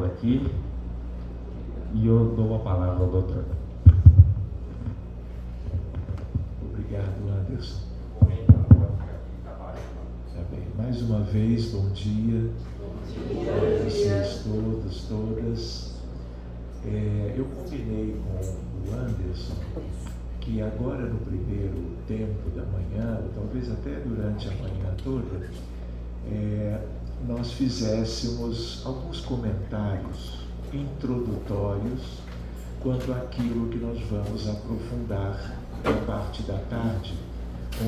aqui e eu dou a palavra ao doutor. Obrigado, Anderson. Tá bem. Mais uma vez, bom dia a vocês todos, todas. Eu combinei com o Anderson que agora no primeiro tempo da manhã, ou talvez até durante a manhã toda, nós fizéssemos alguns comentários introdutórios quanto àquilo que nós vamos aprofundar na parte da tarde,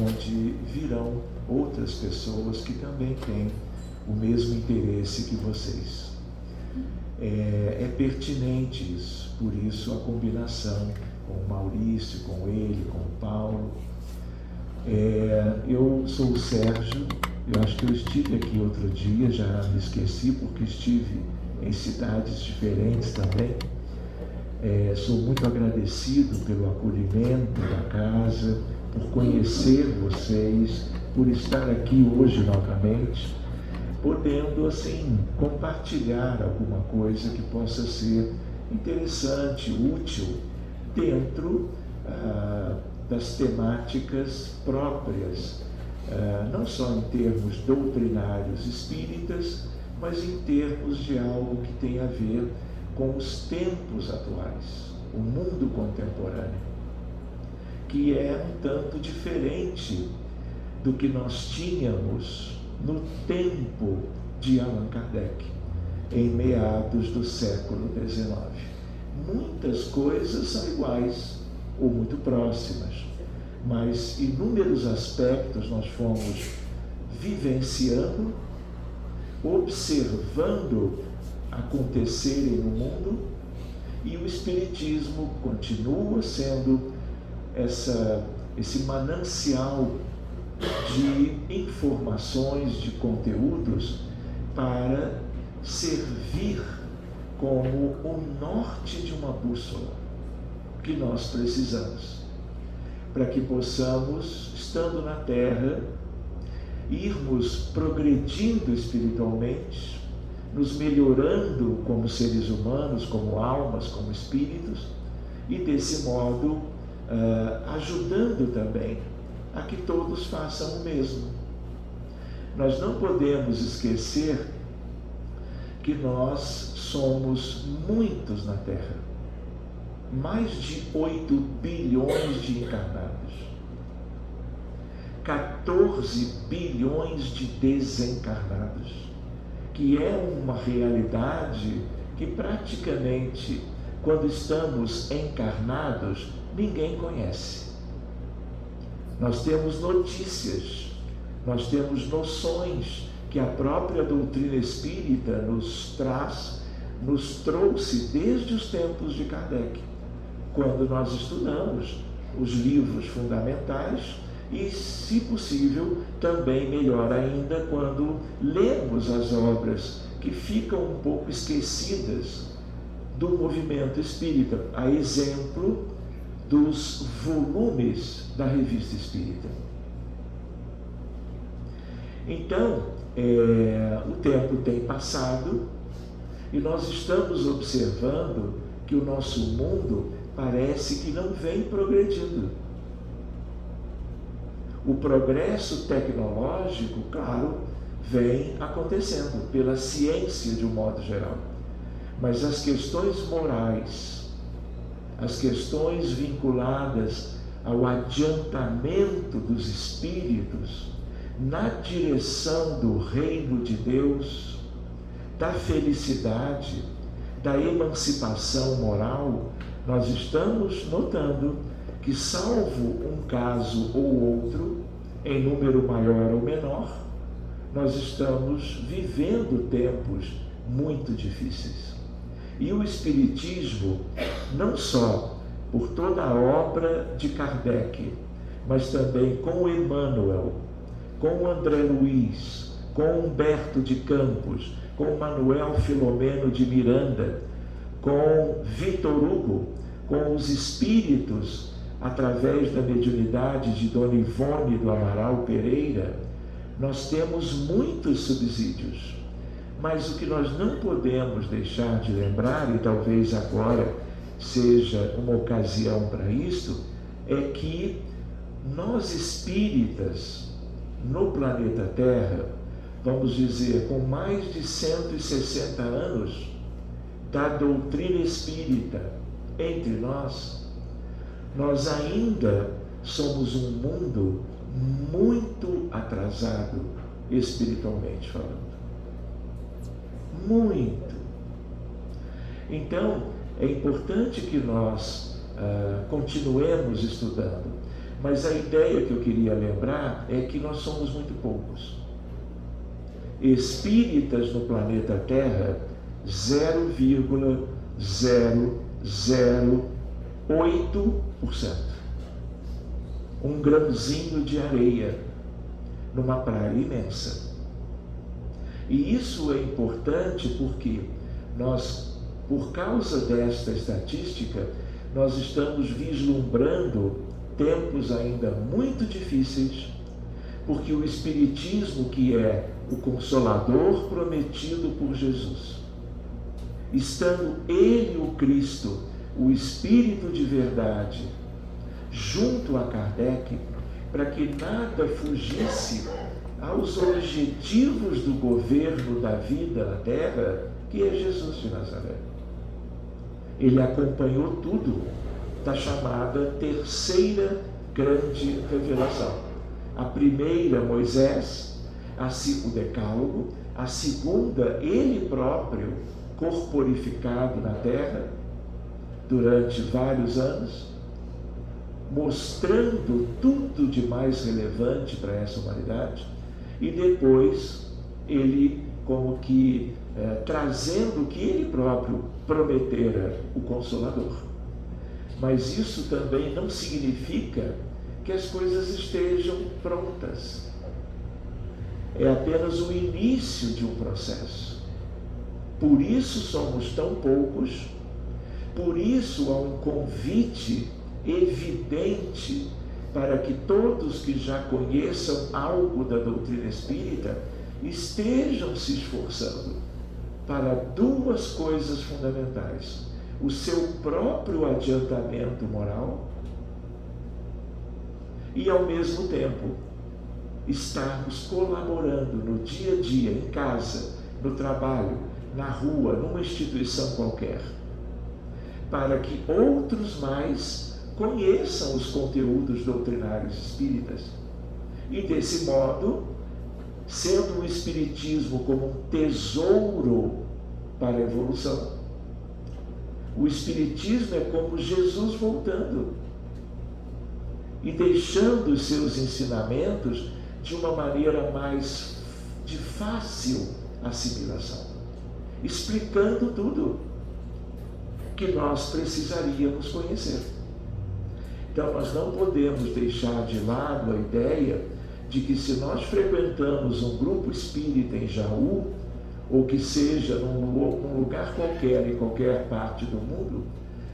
onde virão outras pessoas que também têm o mesmo interesse que vocês. É pertinente isso, por isso a combinação com o Maurício, com ele, com o Paulo. Eu sou o Sérgio, eu acho que eu estive aqui outro dia, já me esqueci porque estive em cidades diferentes também. Sou muito agradecido pelo acolhimento da casa, por conhecer vocês, por estar aqui hoje novamente, podendo assim compartilhar alguma coisa que possa ser interessante, útil, dentro das temáticas próprias, não só em termos doutrinários espíritas, mas em termos de algo que tem a ver com os tempos atuais, o mundo contemporâneo, que é um tanto diferente do que nós tínhamos no tempo de Allan Kardec, em meados do século XIX. Muitas coisas são iguais ou muito próximas, mas inúmeros aspectos nós fomos vivenciando, observando acontecerem no mundo, e o Espiritismo continua sendo esse manancial de informações, de conteúdos, para servir como o norte de uma bússola que nós precisamos, para que possamos, estando na Terra, irmos progredindo espiritualmente, nos melhorando como seres humanos, como almas, como espíritos, e desse modo ajudando também a que todos façam o mesmo. Nós não podemos esquecer que nós somos muitos na Terra, mais de 8 bilhões de encarnados, 14 bilhões de desencarnados, que é uma realidade que praticamente, quando estamos encarnados, ninguém conhece. Nós temos notícias, nós temos noções que a própria doutrina espírita nos trouxe desde os tempos de Kardec, quando nós estudamos os livros fundamentais e, se possível, também melhor ainda, quando lemos as obras que ficam um pouco esquecidas do movimento espírita, a exemplo dos volumes da Revista Espírita. Então, o tempo tem passado e nós estamos observando que o nosso mundo parece que não vem progredindo. O progresso tecnológico, claro, vem acontecendo pela ciência de um modo geral, mas as questões morais, as questões vinculadas ao adiantamento dos espíritos na direção do reino de Deus, da felicidade, da emancipação moral, nós estamos notando que, salvo um caso ou outro, em número maior ou menor, nós estamos vivendo tempos muito difíceis. E o Espiritismo, não só por toda a obra de Kardec, mas também com Emmanuel, com André Luiz, com Humberto de Campos, com Manuel Filomeno de Miranda, com Vitor Hugo, com os espíritos, através da mediunidade de Dona Ivone do Amaral Pereira, nós temos muitos subsídios, Mas o que nós não podemos deixar de lembrar, e talvez agora seja uma ocasião para isso, é que nós espíritas, no planeta Terra, vamos dizer, com mais de 160 anos da doutrina espírita entre nós ainda somos um mundo muito atrasado espiritualmente falando. Muito. Então, é importante que nós continuemos estudando, mas a ideia que eu queria lembrar é que nós somos muito poucos. Espíritas no planeta Terra, 0,008%. Um grãozinho de areia numa praia imensa. E isso é importante porque nós, por causa desta estatística, nós estamos vislumbrando tempos ainda muito difíceis, porque o Espiritismo, que é o Consolador prometido por Jesus, estando Ele, o Cristo, o Espírito de verdade, junto a Kardec, para que nada fugisse aos objetivos do governo da vida na Terra, que é Jesus de Nazaré. Ele acompanhou tudo da chamada terceira grande revelação. A primeira, Moisés, o Decálogo, a segunda, ele próprio, corporificado na Terra durante vários anos, mostrando tudo de mais relevante para essa humanidade, e depois ele como que trazendo o que ele próprio prometera, o Consolador. Mas isso também não significa que as coisas estejam prontas. É apenas o início de um processo. Por isso somos tão poucos, por isso há um convite evidente para que todos que já conheçam algo da doutrina espírita estejam se esforçando para duas coisas fundamentais: o seu próprio adiantamento moral e, ao mesmo tempo, estarmos colaborando no dia a dia, em casa, no trabalho, na rua, numa instituição qualquer, para que outros mais conheçam os conteúdos doutrinários espíritas e, desse modo, sendo o Espiritismo como um tesouro para a evolução, o Espiritismo é como Jesus voltando e deixando os seus ensinamentos de uma maneira mais de fácil assimilação, explicando tudo que nós precisaríamos conhecer. Então, nós não podemos deixar de lado a ideia de que, se nós frequentamos um grupo espírita em Jaú, ou que seja num lugar qualquer, em qualquer parte do mundo,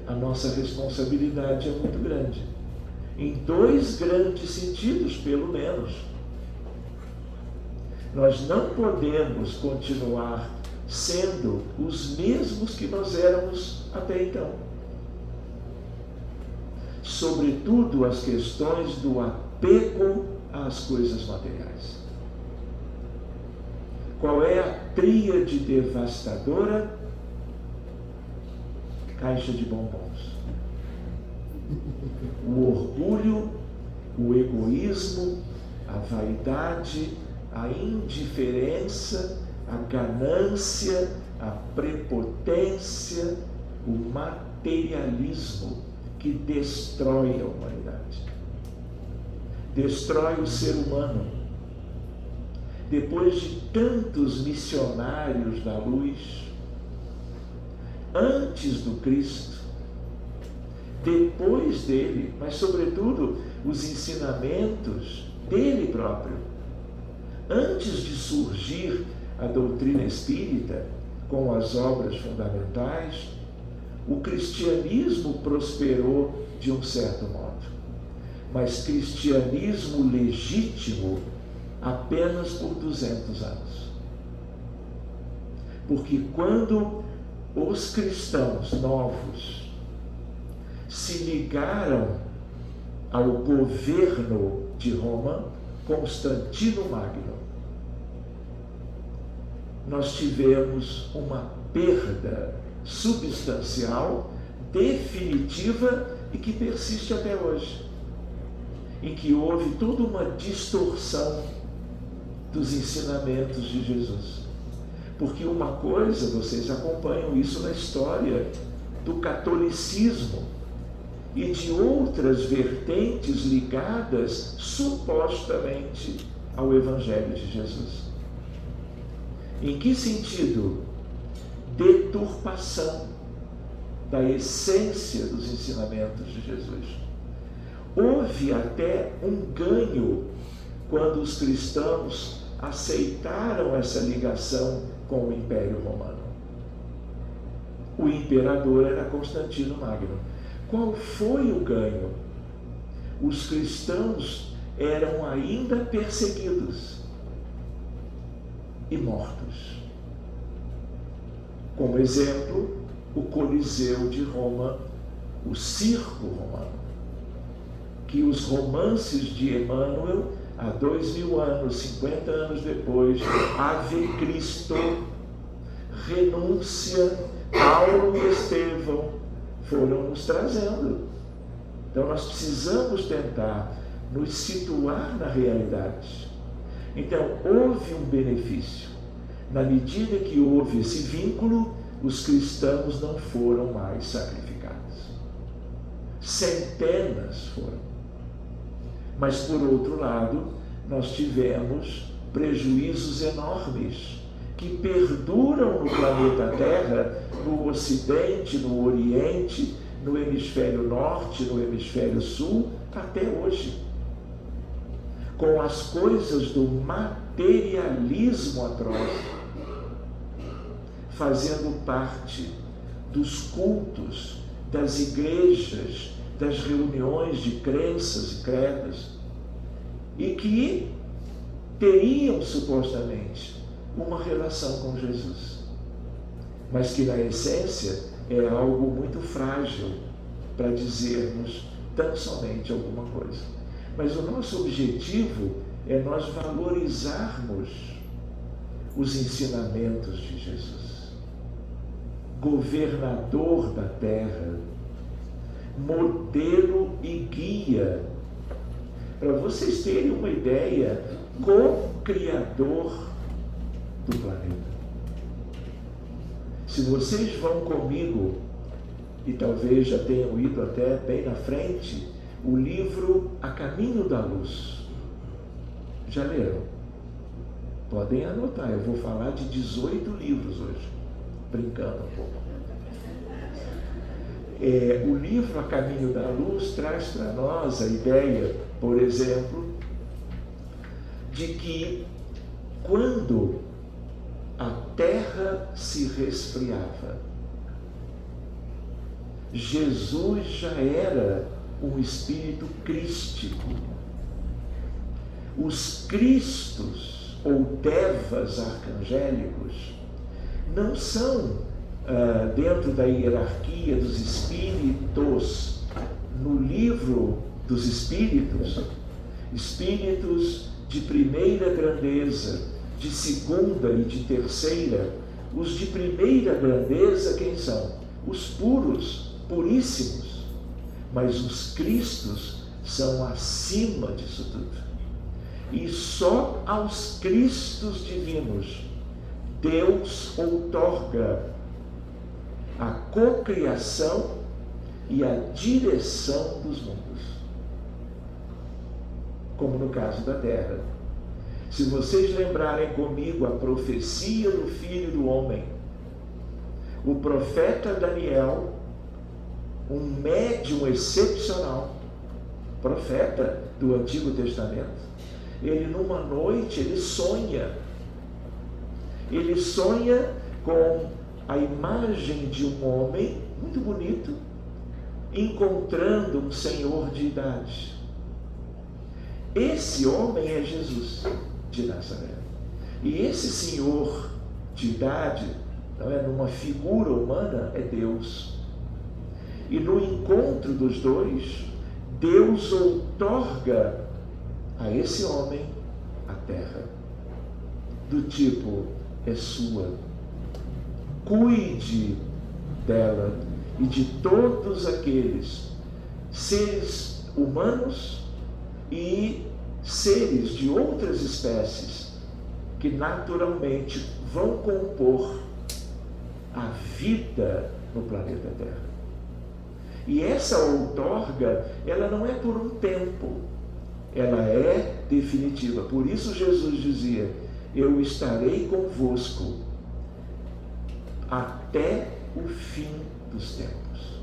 a nossa responsabilidade é muito grande. Em dois grandes sentidos, pelo menos. Nós não podemos continuar sendo os mesmos que nós éramos até então. Sobretudo as questões do apego às coisas materiais. Qual é a tríade devastadora? Caixa de bombons. O orgulho, o egoísmo, a vaidade, a indiferença, a ganância, a prepotência, o materialismo que destrói a humanidade, destrói o ser humano. Depois de tantos missionários da luz, antes do Cristo, depois dele, mas sobretudo os ensinamentos dele próprio, antes de surgir a doutrina espírita com as obras fundamentais, o cristianismo prosperou de um certo modo, mas cristianismo legítimo apenas por 200 anos. Porque quando os cristãos novos se ligaram ao governo de Roma, Constantino Magno, nós tivemos uma perda substancial, definitiva e que persiste até hoje, em que houve toda uma distorção dos ensinamentos de Jesus. Porque uma coisa, vocês acompanham isso na história do catolicismo e de outras vertentes ligadas supostamente ao Evangelho de Jesus. Em que sentido? Deturpação da essência dos ensinamentos de Jesus. Houve até um ganho quando os cristãos aceitaram essa ligação com o Império Romano. O imperador era Constantino Magno. Qual foi o ganho? Os cristãos eram ainda perseguidos e mortos. Como exemplo, o Coliseu de Roma, o circo romano, que os romances de Emmanuel, há 2000 anos, 50 anos depois, Ave Cristo, Renúncia, Paulo e Estevão, foram nos trazendo. Então nós precisamos tentar nos situar na realidade. Então houve um benefício. Na medida que houve esse vínculo, os cristãos não foram mais sacrificados. Centenas foram. Mas, por outro lado, nós tivemos prejuízos enormes que perduram no planeta Terra, no Ocidente, no Oriente, no Hemisfério Norte, no Hemisfério Sul, até hoje. Com as coisas do materialismo atroz, fazendo parte dos cultos, das igrejas, das reuniões de crenças e credos, e que teriam supostamente uma relação com Jesus, mas que na essência é algo muito frágil para dizermos tão somente alguma coisa. Mas o nosso objetivo é nós valorizarmos os ensinamentos de Jesus, governador da terra, modelo e guia. Para vocês terem uma ideia, co-criador do planeta. Se vocês vão comigo, e talvez já tenham ido até bem na frente, o livro A Caminho da Luz. Já leram? Podem anotar, eu vou falar de 18 livros hoje, brincando um pouco. O livro A Caminho da Luz traz para nós a ideia, por exemplo, de que quando a terra se resfriava, Jesus já era um espírito crístico. Os cristos ou devas arcangélicos não são dentro da hierarquia dos espíritos. No livro dos espíritos, espíritos de primeira grandeza, de segunda e de terceira, os de primeira grandeza quem são? Os puros, puríssimos. Mas os cristos são acima disso tudo. E só aos cristos divinos Deus outorga a cocriação e a direção dos mundos, como no caso da terra. Se vocês lembrarem comigo a profecia do Filho do Homem, o profeta Daniel, um médium excepcional, profeta do Antigo Testamento, ele numa noite, ele sonha com a imagem de um homem muito bonito, encontrando um senhor de idade. Esse homem é Jesus de Nazaré. E esse senhor de idade não é? Numa figura humana, é Deus. E no encontro dos dois, Deus outorga a esse homem a terra. Do tipo, é sua. Cuide dela e de todos aqueles seres humanos e seres de outras espécies que naturalmente vão compor a vida no planeta Terra. E essa outorga, ela não é por um tempo, ela é definitiva. Por isso Jesus dizia: eu estarei convosco até o fim dos tempos,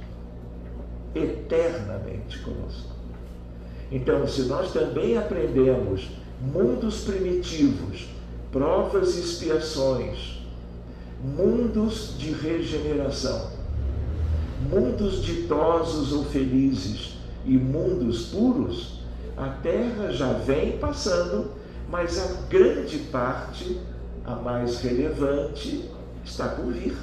eternamente conosco. Então, se nós também aprendemos mundos primitivos, provas e expiações, mundos de regeneração, mundos ditosos ou felizes e mundos puros, a Terra já vem passando, mas a grande parte, a mais relevante, está por vir.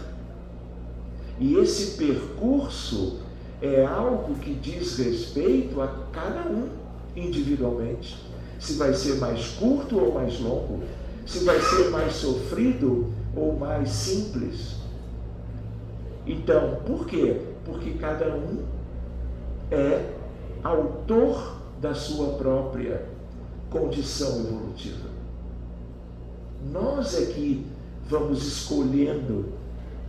E esse percurso é algo que diz respeito a cada um individualmente. Se vai ser mais curto ou mais longo, se vai ser mais sofrido ou mais simples. Então, por quê? Porque cada um é autor da sua própria condição evolutiva. Nós é que vamos escolhendo,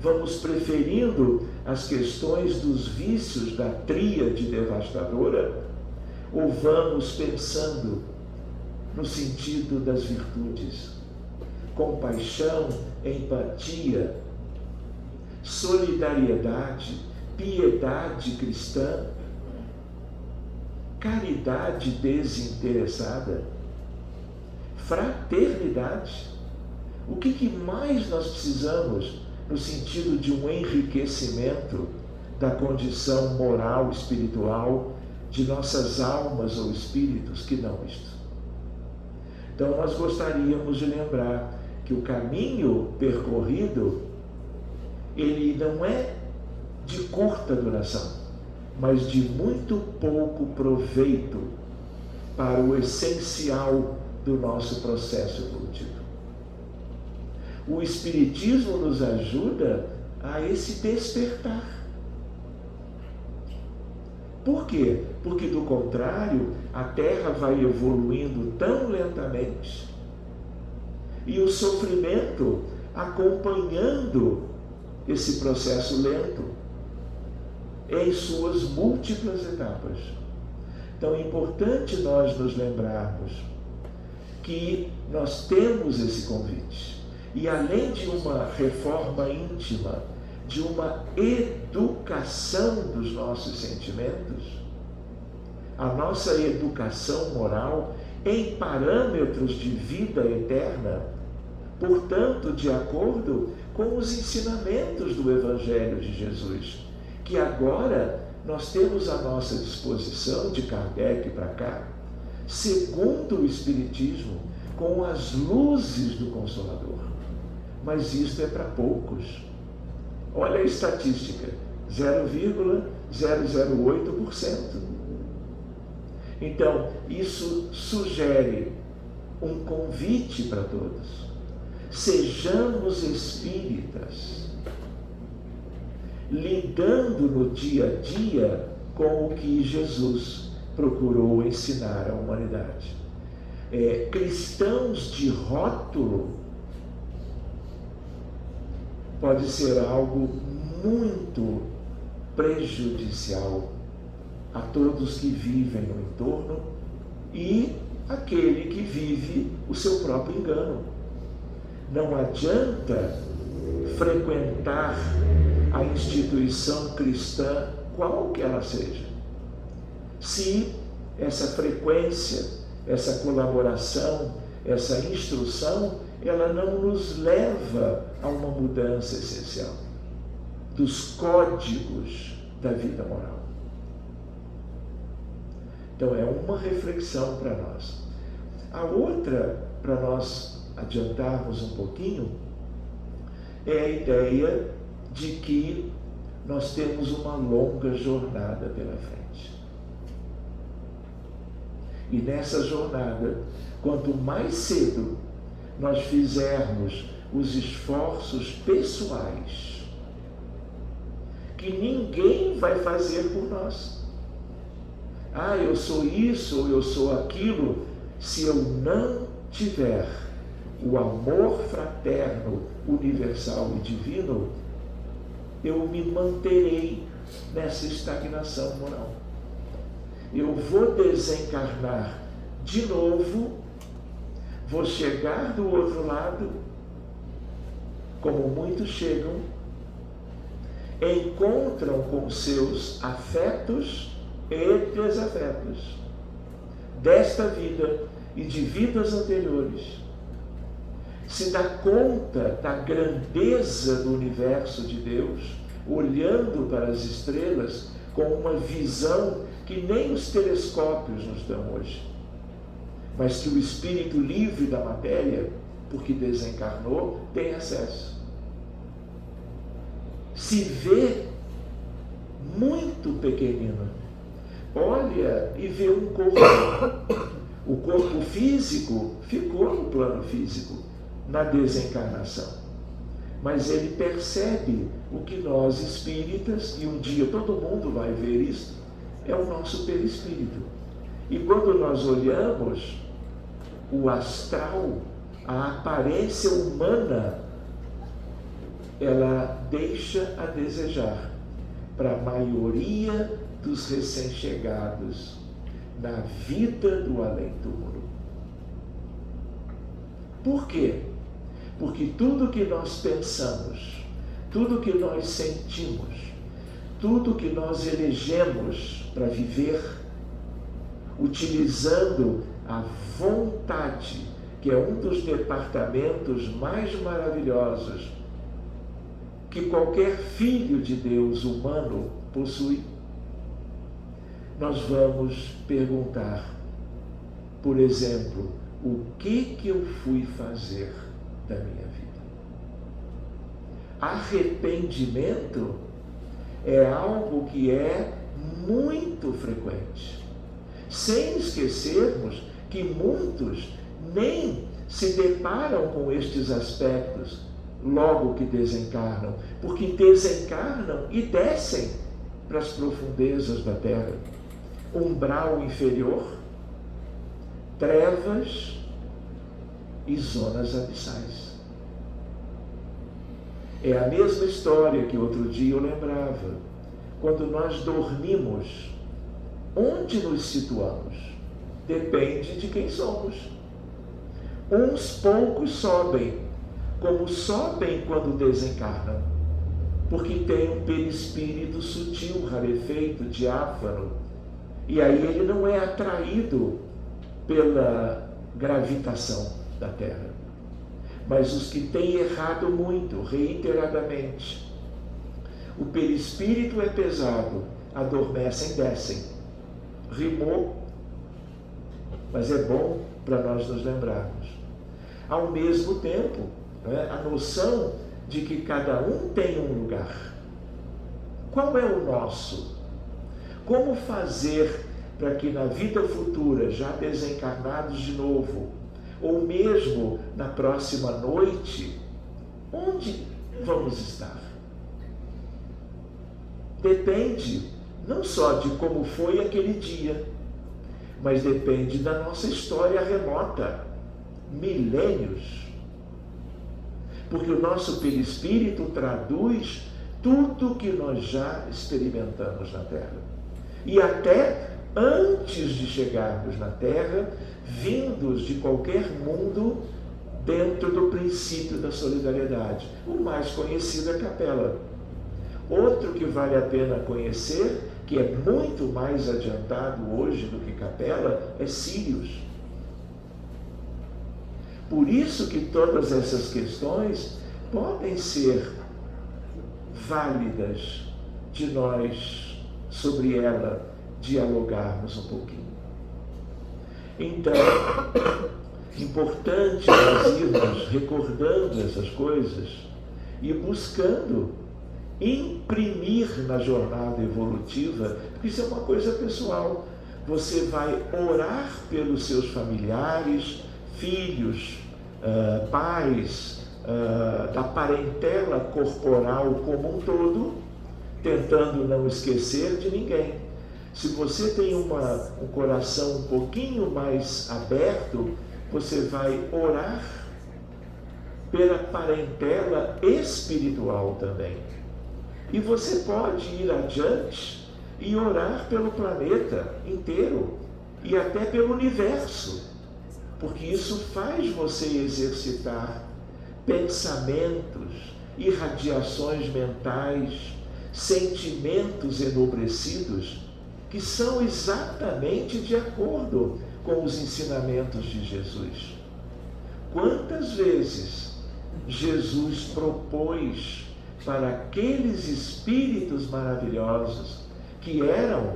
vamos preferindo as questões dos vícios da tríade devastadora, ou vamos pensando no sentido das virtudes, compaixão, empatia, solidariedade, piedade cristã, caridade desinteressada, fraternidade. O que mais nós precisamos no sentido de um enriquecimento da condição moral, espiritual de nossas almas ou espíritos que não isto? Então nós gostaríamos de lembrar que o caminho percorrido, ele não é de curta duração, mas de muito pouco proveito para o essencial do nosso processo evolutivo. O Espiritismo nos ajuda a esse despertar. Por quê? Porque, do contrário, a Terra vai evoluindo tão lentamente e o sofrimento acompanhando esse processo lento em suas múltiplas etapas. Então é importante nós nos lembrarmos que nós temos esse convite. E além de uma reforma íntima, de uma educação dos nossos sentimentos, a nossa educação moral em parâmetros de vida eterna, portanto, de acordo com os ensinamentos do Evangelho de Jesus, que agora nós temos à nossa disposição, de Kardec para cá, segundo o Espiritismo, com as luzes do Consolador. Mas isto é para poucos. Olha a estatística, 0,008%. Então, isso sugere um convite para todos. Sejamos espíritas, lidando no dia a dia com o que Jesus procurou ensinar à humanidade. Cristãos de rótulo pode ser algo muito prejudicial a todos que vivem no entorno e aquele que vive o seu próprio engano. Não adianta frequentar a instituição cristã, qual que ela seja, se essa frequência, essa colaboração, essa instrução, ela não nos leva a uma mudança essencial dos códigos da vida moral. Então é uma reflexão para nós. A outra, para nós adiantarmos um pouquinho, é a ideia de que nós temos uma longa jornada pela frente. E nessa jornada, quanto mais cedo nós fizermos os esforços pessoais, que ninguém vai fazer por nós. Ah, eu sou isso ou eu sou aquilo. Se eu não tiver o amor fraterno, universal e divino, eu me manterei nessa estagnação moral. Eu vou desencarnar de novo, vou chegar do outro lado, como muitos chegam, encontram com seus afetos e desafetos desta vida e de vidas anteriores, se dá conta da grandeza do universo de Deus, olhando para as estrelas com uma visão que nem os telescópios nos dão hoje, mas que o espírito livre da matéria, porque desencarnou, tem acesso. Se vê muito pequenino. Olha e vê um corpo. O corpo físico ficou no plano físico, na desencarnação. Mas ele percebe o que nós espíritas, e um dia todo mundo vai ver isso, é o nosso perispírito. E quando nós olhamos, o astral, a aparência humana, ela deixa a desejar para a maioria dos recém-chegados na vida do além-túmulo. Por quê? Porque tudo que nós pensamos, tudo que nós sentimos, tudo que nós elegemos para viver, utilizando a vontade, que é um dos departamentos mais maravilhosos que qualquer filho de Deus humano possui, nós vamos perguntar, por exemplo, o que eu fui fazer da minha vida? Arrependimento é algo que é muito frequente, sem esquecermos que muitos nem se deparam com estes aspectos logo que desencarnam, porque desencarnam e descem para as profundezas da Terra. Umbral inferior, trevas e zonas abissais. É a mesma história que outro dia eu lembrava. Quando nós dormimos, onde nos situamos? Depende de quem somos. Uns poucos sobem, como sobem quando desencarnam, porque tem um perispírito sutil, rarefeito, diáfano, e aí ele não é atraído pela gravitação da Terra. Mas os que têm errado muito, reiteradamente, o perispírito é pesado, adormecem, descem. Rimou, mas é bom para nós nos lembrarmos. Ao mesmo tempo, a noção de que cada um tem um lugar. Qual é o nosso? Como fazer para que na vida futura, já desencarnados de novo, ou mesmo na próxima noite, onde vamos estar? Depende não só de como foi aquele dia, mas depende da nossa história remota, milênios. Porque o nosso perispírito traduz tudo que nós já experimentamos na Terra. E até antes de chegarmos na Terra, vindos de qualquer mundo dentro do princípio da solidariedade. O mais conhecido é Capela. Outro que vale a pena conhecer, que é muito mais adiantado hoje do que Capela, é Sírios. Por isso que todas essas questões podem ser válidas de nós, sobre ela, dialogarmos um pouquinho. Então, importante nós irmos recordando essas coisas e buscando imprimir na jornada evolutiva, porque isso é uma coisa pessoal. Você vai orar pelos seus familiares, filhos, pais, da parentela corporal como um todo, tentando não esquecer de ninguém. Se você tem um coração um pouquinho mais aberto, você vai orar pela parentela espiritual também. E você pode ir adiante e orar pelo planeta inteiro e até pelo universo, porque isso faz você exercitar pensamentos, irradiações mentais, sentimentos enobrecidos, que são exatamente de acordo com os ensinamentos de Jesus. Quantas vezes Jesus propôs para aqueles espíritos maravilhosos que eram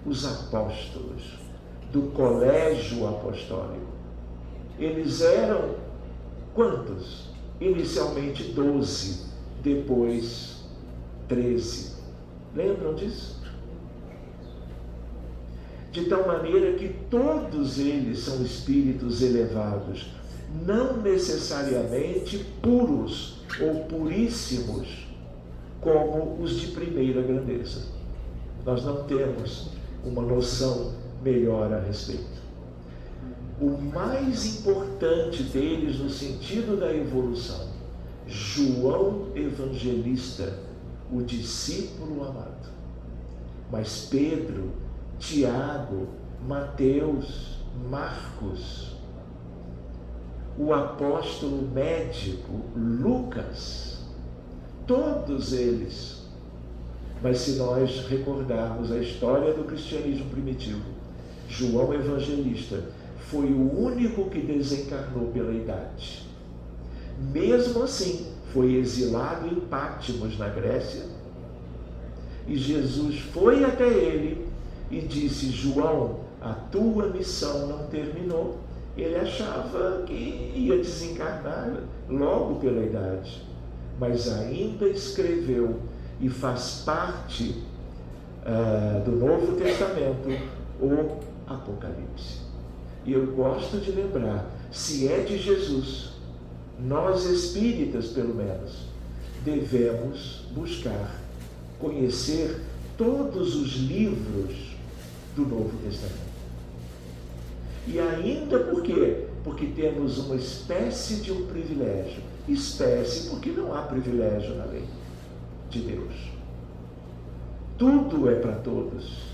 os apóstolos do colégio apostólico. Eles eram quantos? Inicialmente 12, depois 13. Lembram disso? De tal maneira que todos eles são espíritos elevados, não necessariamente puros ou puríssimos, como os de primeira grandeza. Nós não temos uma noção melhor a respeito. O mais importante deles no sentido da evolução, João Evangelista, o discípulo amado. Mas Pedro, Tiago, Mateus, Marcos, o apóstolo médico Lucas, todos eles. Mas se nós recordarmos a história do cristianismo primitivo, João Evangelista foi o único que desencarnou pela idade. Mesmo assim, foi exilado em Patmos, na Grécia, e Jesus foi até ele e disse: João, a tua missão não terminou. Ele achava que ia desencarnar logo pela idade, mas ainda escreveu e faz parte do Novo Testamento o Apocalipse. E eu gosto de lembrar, se é de Jesus, nós espíritas pelo menos, devemos buscar conhecer todos os livros do Novo Testamento. E ainda por quê? Porque temos uma espécie de um privilégio. Espécie porque não há privilégio na lei de Deus. Tudo é para todos.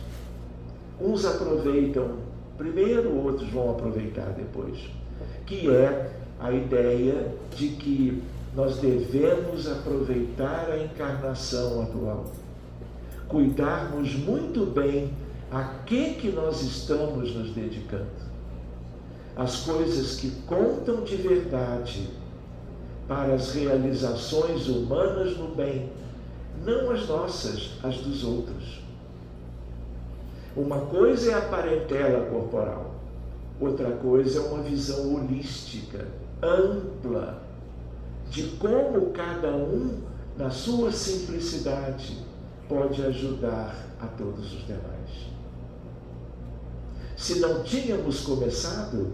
Uns aproveitam primeiro, outros vão aproveitar depois. Que é a ideia de que nós devemos aproveitar a encarnação atual. Cuidarmos muito bem a que nós estamos nos dedicando. As coisas que contam de verdade para as realizações humanas no bem, não as nossas, as dos outros. Uma coisa é a parentela corporal, outra coisa é uma visão holística, ampla, de como cada um, na sua simplicidade, pode ajudar a todos os demais. Se não tínhamos começado,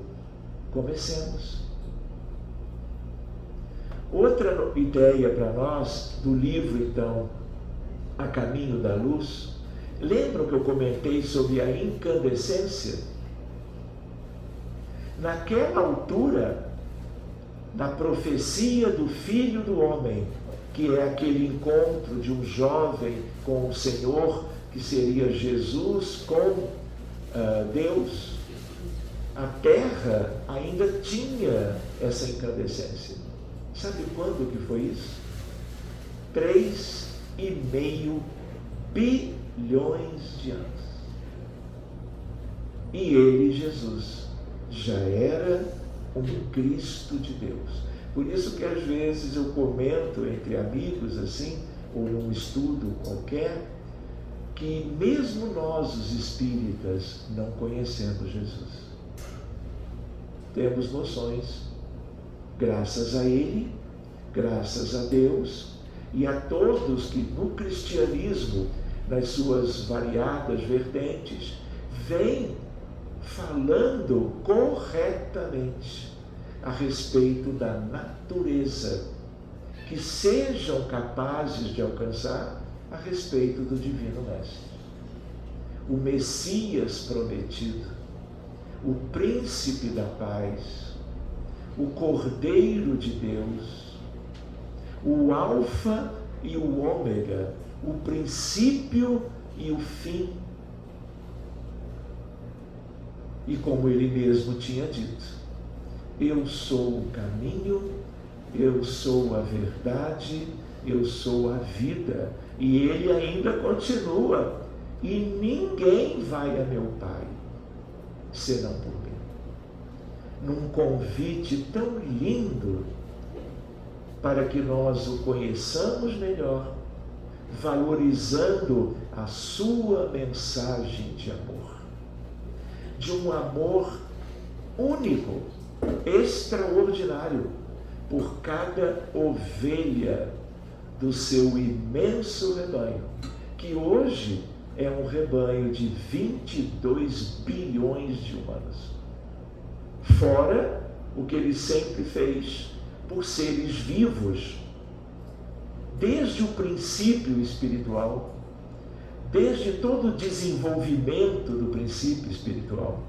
comecemos. Outra ideia para nós, do livro, então, A Caminho da Luz, lembram que eu comentei sobre a incandescência? Naquela altura, na profecia do Filho do Homem, que é aquele encontro de um jovem com o Senhor, que seria Jesus com Deus, a Terra ainda tinha essa incandescência. Sabe quando que foi isso? 3,5 bilhões de anos. E ele, Jesus, já era um Cristo de Deus. Por isso que às vezes eu comento entre amigos assim, ou num estudo qualquer, que mesmo nós, os espíritas, não conhecemos Jesus. Temos noções, graças a Ele, graças a Deus e a todos que no cristianismo, nas suas variadas vertentes, vêm falando corretamente a respeito da natureza, que sejam capazes de alcançar a respeito do Divino Mestre. O Messias prometido, o Príncipe da Paz, o Cordeiro de Deus, o Alfa e o Ômega, o princípio e o fim. E como ele mesmo tinha dito, eu sou o caminho, eu sou a verdade, eu sou a vida. E ele ainda continua, e ninguém vai a meu Pai, senão por mim. Num convite tão lindo para que nós o conheçamos melhor, valorizando a sua mensagem de amor. De um amor único, extraordinário, por cada ovelha do seu imenso rebanho, que hoje é um rebanho de 22 bilhões de humanos. Fora o que ele sempre fez por seres vivos, desde o princípio espiritual, desde todo o desenvolvimento do princípio espiritual,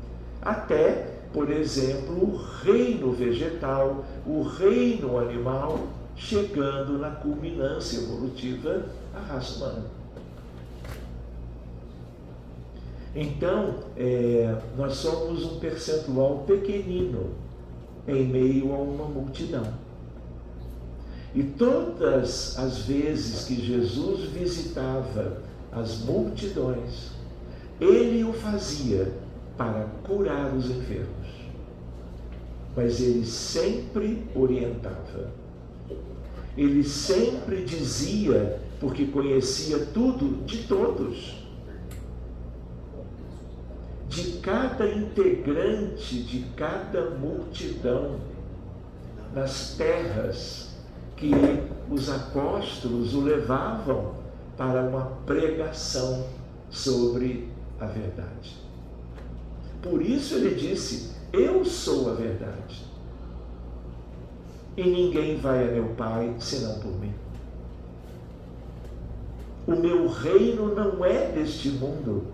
até, por exemplo, o reino vegetal, o reino animal, chegando na culminância evolutiva à raça humana. Então, nós somos um percentual pequenino em meio a uma multidão. E todas as vezes que Jesus visitava as multidões, ele o fazia para curar os enfermos. Mas ele sempre orientava. Ele sempre dizia, porque conhecia tudo de todos, de cada integrante de cada multidão, nas terras que os apóstolos o levavam para uma pregação sobre a verdade. Por isso ele disse, eu sou a verdade. E ninguém vai a meu Pai senão por mim. O meu reino não é deste mundo,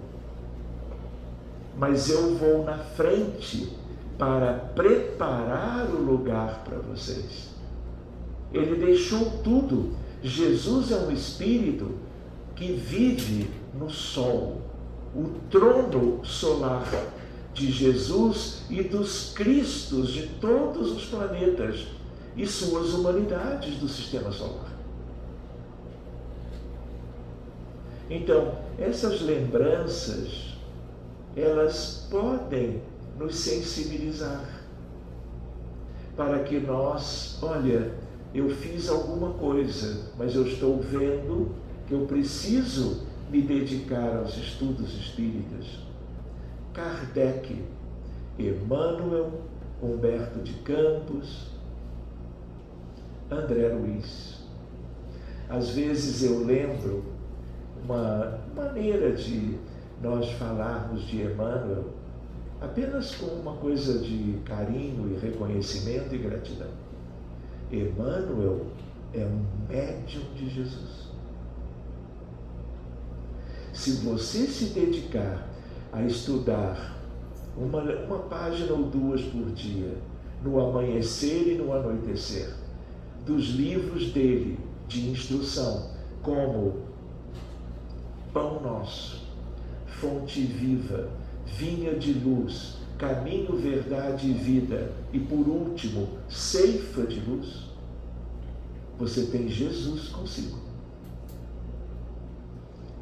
mas eu vou na frente para preparar o lugar para vocês. Ele deixou tudo. Jesus é um espírito que vive no sol. O trono solar de Jesus e dos Cristos de todos os planetas e suas humanidades do sistema solar. Então, essas lembranças, elas podem nos sensibilizar para que nós, olha, eu fiz alguma coisa, mas eu estou vendo que eu preciso me dedicar aos estudos espíritas. Kardec, Emmanuel, Humberto de Campos, André Luiz. Às vezes eu lembro uma maneira de nós falarmos de Emmanuel apenas com uma coisa de carinho e reconhecimento e gratidão. Emmanuel é um médium de Jesus. Se você se dedicar a estudar uma página ou duas por dia, no amanhecer e no anoitecer, dos livros dele de instrução, como Pão Nosso, Fonte Viva, Vinha de Luz, Caminho, Verdade e Vida, e por último, Ceifa de Luz, você tem Jesus consigo.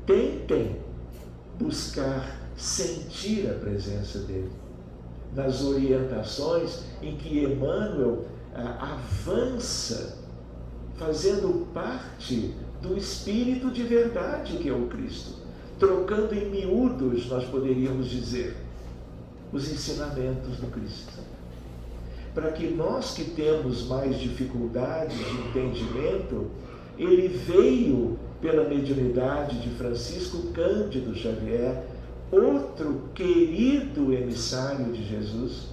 Tentem buscar sentir a presença dele nas orientações em que Emmanuel avança, fazendo parte do Espírito de verdade que é o Cristo, trocando em miúdos, nós poderíamos dizer, os ensinamentos do Cristo. para que nós que temos mais dificuldades de entendimento, ele veio pela mediunidade de Francisco Cândido Xavier, outro querido emissário de Jesus,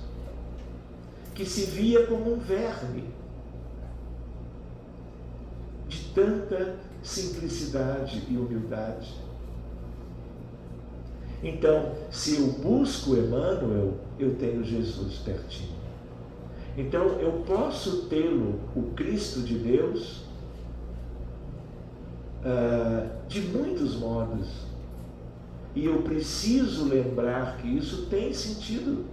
que se via como um verme, de tanta simplicidade e humildade. Então, se eu busco Emmanuel, eu tenho Jesus pertinho. Então, eu posso tê-lo, o Cristo de Deus, de muitos modos. E eu preciso lembrar que isso tem sentido.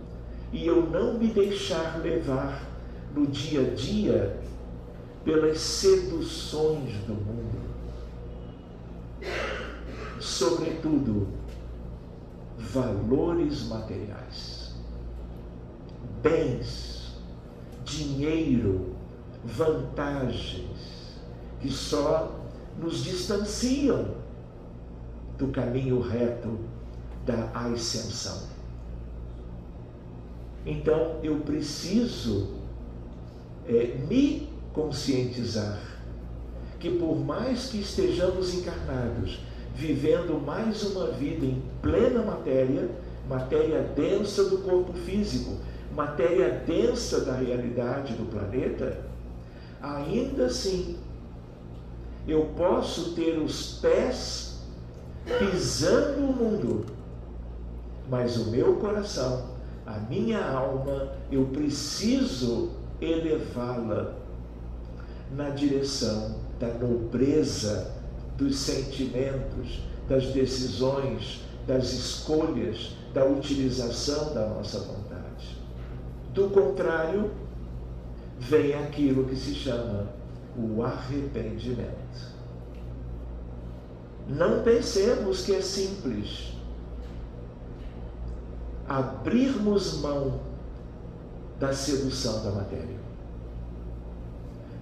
E eu não me deixar levar no dia a dia pelas seduções do mundo. Sobretudo, valores materiais, bens, dinheiro, vantagens, que só nos distanciam do caminho reto da ascensão. Então, eu preciso me conscientizar que, por mais que estejamos encarnados, vivendo mais uma vida em plena matéria, matéria densa do corpo físico, matéria densa da realidade do planeta, ainda assim, eu posso ter os pés pisando o mundo, mas o meu coração, a minha alma, eu preciso elevá-la na direção da nobreza dos sentimentos, das decisões, das escolhas, da utilização da nossa vontade. Do contrário, vem aquilo que se chama o arrependimento. Não pensemos que é simples abrirmos mão da sedução da matéria.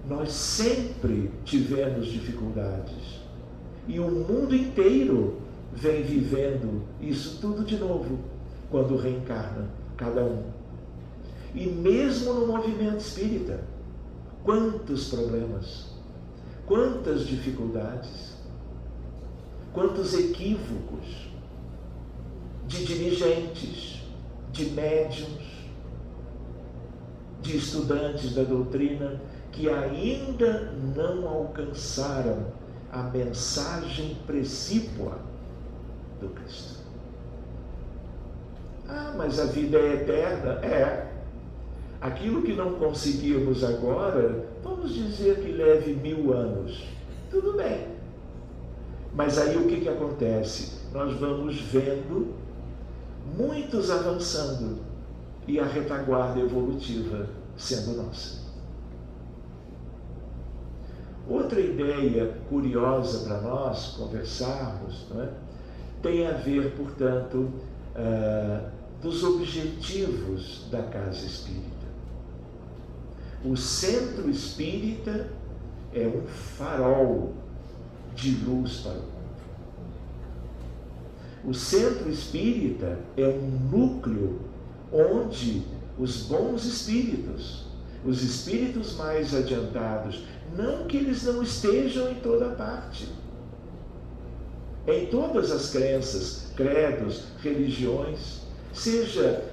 Nós sempre tivemos dificuldades e o mundo inteiro vem vivendo isso tudo de novo quando reencarna cada um. E mesmo no movimento espírita, quantos problemas, quantas dificuldades, quantos equívocos de dirigentes, de médiuns, de estudantes da doutrina que ainda não alcançaram a mensagem precípua do Cristo. Mas a vida é eterna. É. Aquilo que não conseguirmos agora, vamos dizer que leve 1000 anos. Tudo bem. Mas aí o que acontece? Nós vamos vendo muitos avançando e a retaguarda evolutiva sendo nossa. Outra ideia curiosa para nós conversarmos, não é? Tem a ver, portanto, dos objetivos da casa espírita. O centro espírita é um farol de luz para o mundo. O centro espírita é um núcleo onde os bons espíritos, os espíritos mais adiantados, não que eles não estejam em toda parte, em todas as crenças, credos, religiões, seja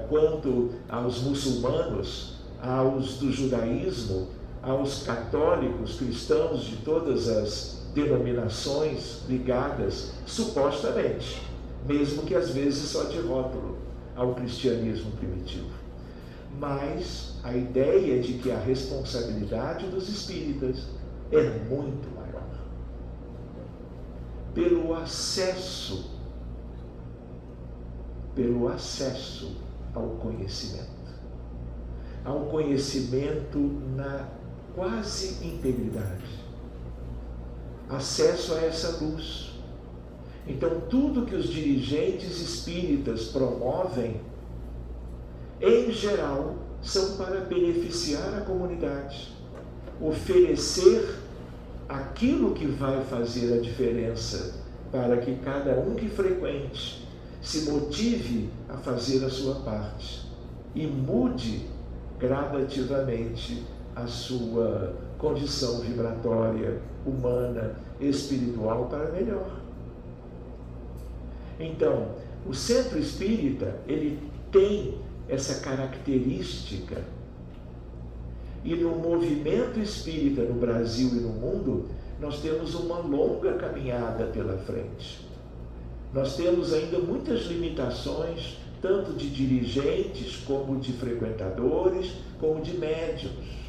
quanto aos muçulmanos, aos do judaísmo, aos católicos, cristãos de todas as denominações ligadas, supostamente, mesmo que às vezes só de rótulo, ao cristianismo primitivo. Mas a ideia de que a responsabilidade dos espíritas é muito maior. Pelo acesso ao conhecimento na quase integridade, acesso a essa luz. Então, tudo que os dirigentes espíritas promovem, em geral, são para beneficiar a comunidade, oferecer aquilo que vai fazer a diferença para que cada um que frequente se motive a fazer a sua parte e mude gradativamente a sua condição vibratória, humana, espiritual para melhor. Então, o centro espírita, ele tem essa característica. E no movimento espírita no Brasil e no mundo, nós temos uma longa caminhada pela frente. Nós temos ainda muitas limitações, tanto de dirigentes, como de frequentadores, como de médiuns.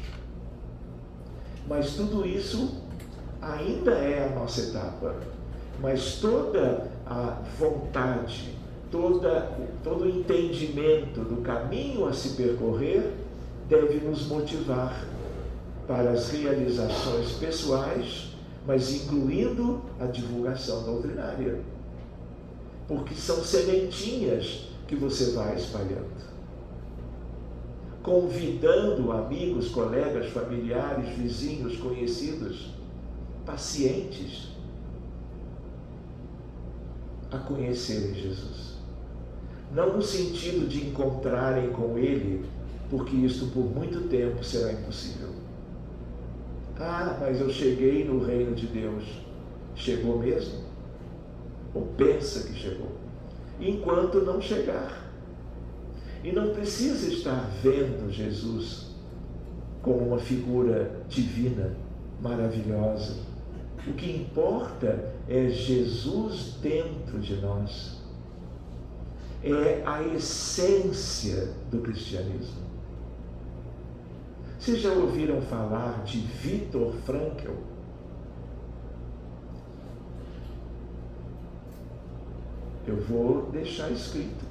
Mas tudo isso ainda é a nossa etapa. Mas toda a vontade, todo o entendimento do caminho a se percorrer deve nos motivar para as realizações pessoais, mas incluindo a divulgação doutrinária. Porque são sementinhas que você vai espalhando. Convidando amigos, colegas, familiares, vizinhos, conhecidos, pacientes, a conhecerem Jesus. Não no sentido de encontrarem com Ele, porque isto por muito tempo será impossível. Ah, mas eu cheguei no reino de Deus. Chegou mesmo? Ou pensa que chegou? Enquanto não chegar. E não precisa estar vendo Jesus como uma figura divina, maravilhosa. O que importa é Jesus dentro de nós. É a essência do cristianismo. Vocês já ouviram falar de Viktor Frankl? Eu vou deixar escrito,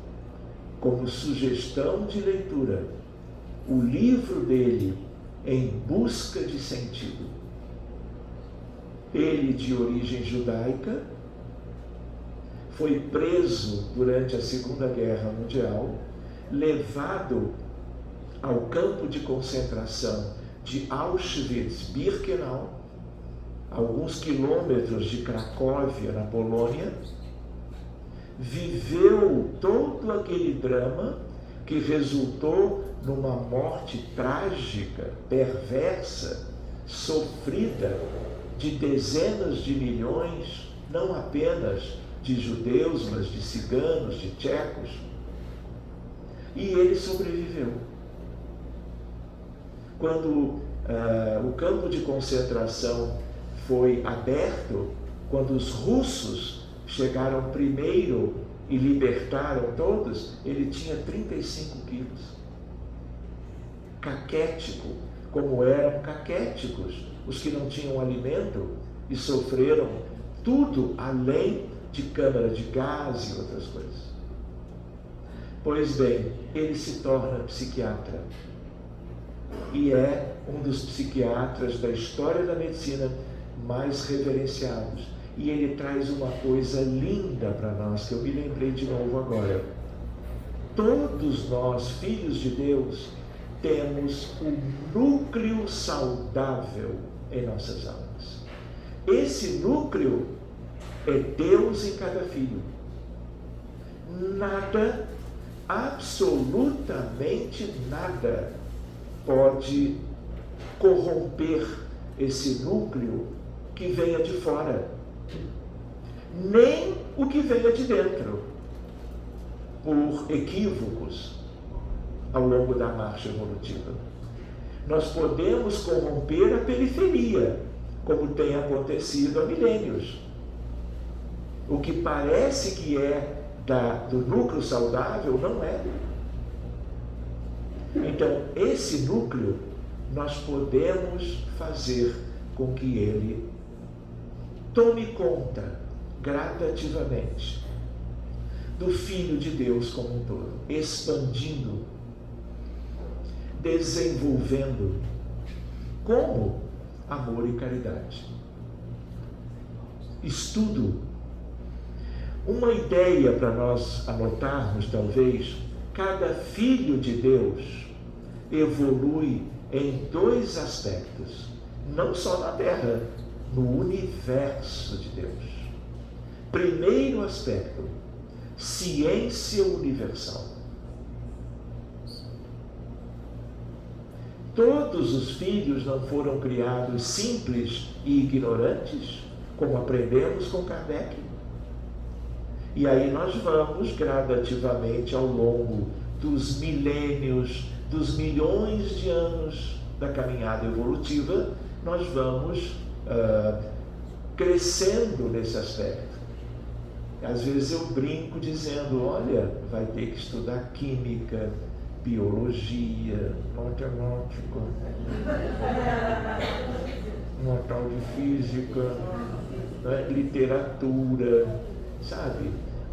como sugestão de leitura, o livro dele, Em Busca de Sentido. Ele, de origem judaica, foi preso durante a Segunda Guerra Mundial, levado ao campo de concentração de Auschwitz-Birkenau, alguns quilômetros de Cracóvia, na Polônia, viveu todo aquele drama que resultou numa morte trágica, perversa, sofrida de dezenas de milhões, não apenas de judeus, mas de ciganos, de tchecos. E ele sobreviveu. Quando o campo de concentração foi aberto, quando os russos chegaram primeiro e libertaram todos, ele tinha 35 quilos. Caquético, como eram caquéticos os que não tinham alimento e sofreram tudo além de câmara de gás e outras coisas. Pois bem, ele se torna psiquiatra e é um dos psiquiatras da história da medicina mais reverenciados. E ele traz uma coisa linda para nós, que eu me lembrei de novo agora. Todos nós, filhos de Deus, temos um núcleo saudável em nossas almas. Esse núcleo é Deus em cada filho. Nada, absolutamente nada, pode corromper esse núcleo que venha de fora. Nem o que venha de dentro, por equívocos ao longo da marcha evolutiva. Nós podemos corromper a periferia, como tem acontecido há milênios. O que parece que é do núcleo saudável, não é. Então, esse núcleo, nós podemos fazer com que ele tome conta, gradativamente, do Filho de Deus como um todo, expandindo, desenvolvendo, como amor e caridade. Estudo. Uma ideia para nós anotarmos, talvez: cada filho de Deus evolui em 2 aspectos, não só na Terra, no universo de Deus. Primeiro aspecto, ciência universal. Todos os filhos não foram criados simples e ignorantes, como aprendemos com Kardec. E aí nós vamos gradativamente ao longo dos milênios, dos milhões de anos da caminhada evolutiva, nós vamos crescendo nesse aspecto. Às vezes eu brinco dizendo, olha, vai ter que estudar química, biologia, matemática, uma tal de física, né? Literatura, sabe?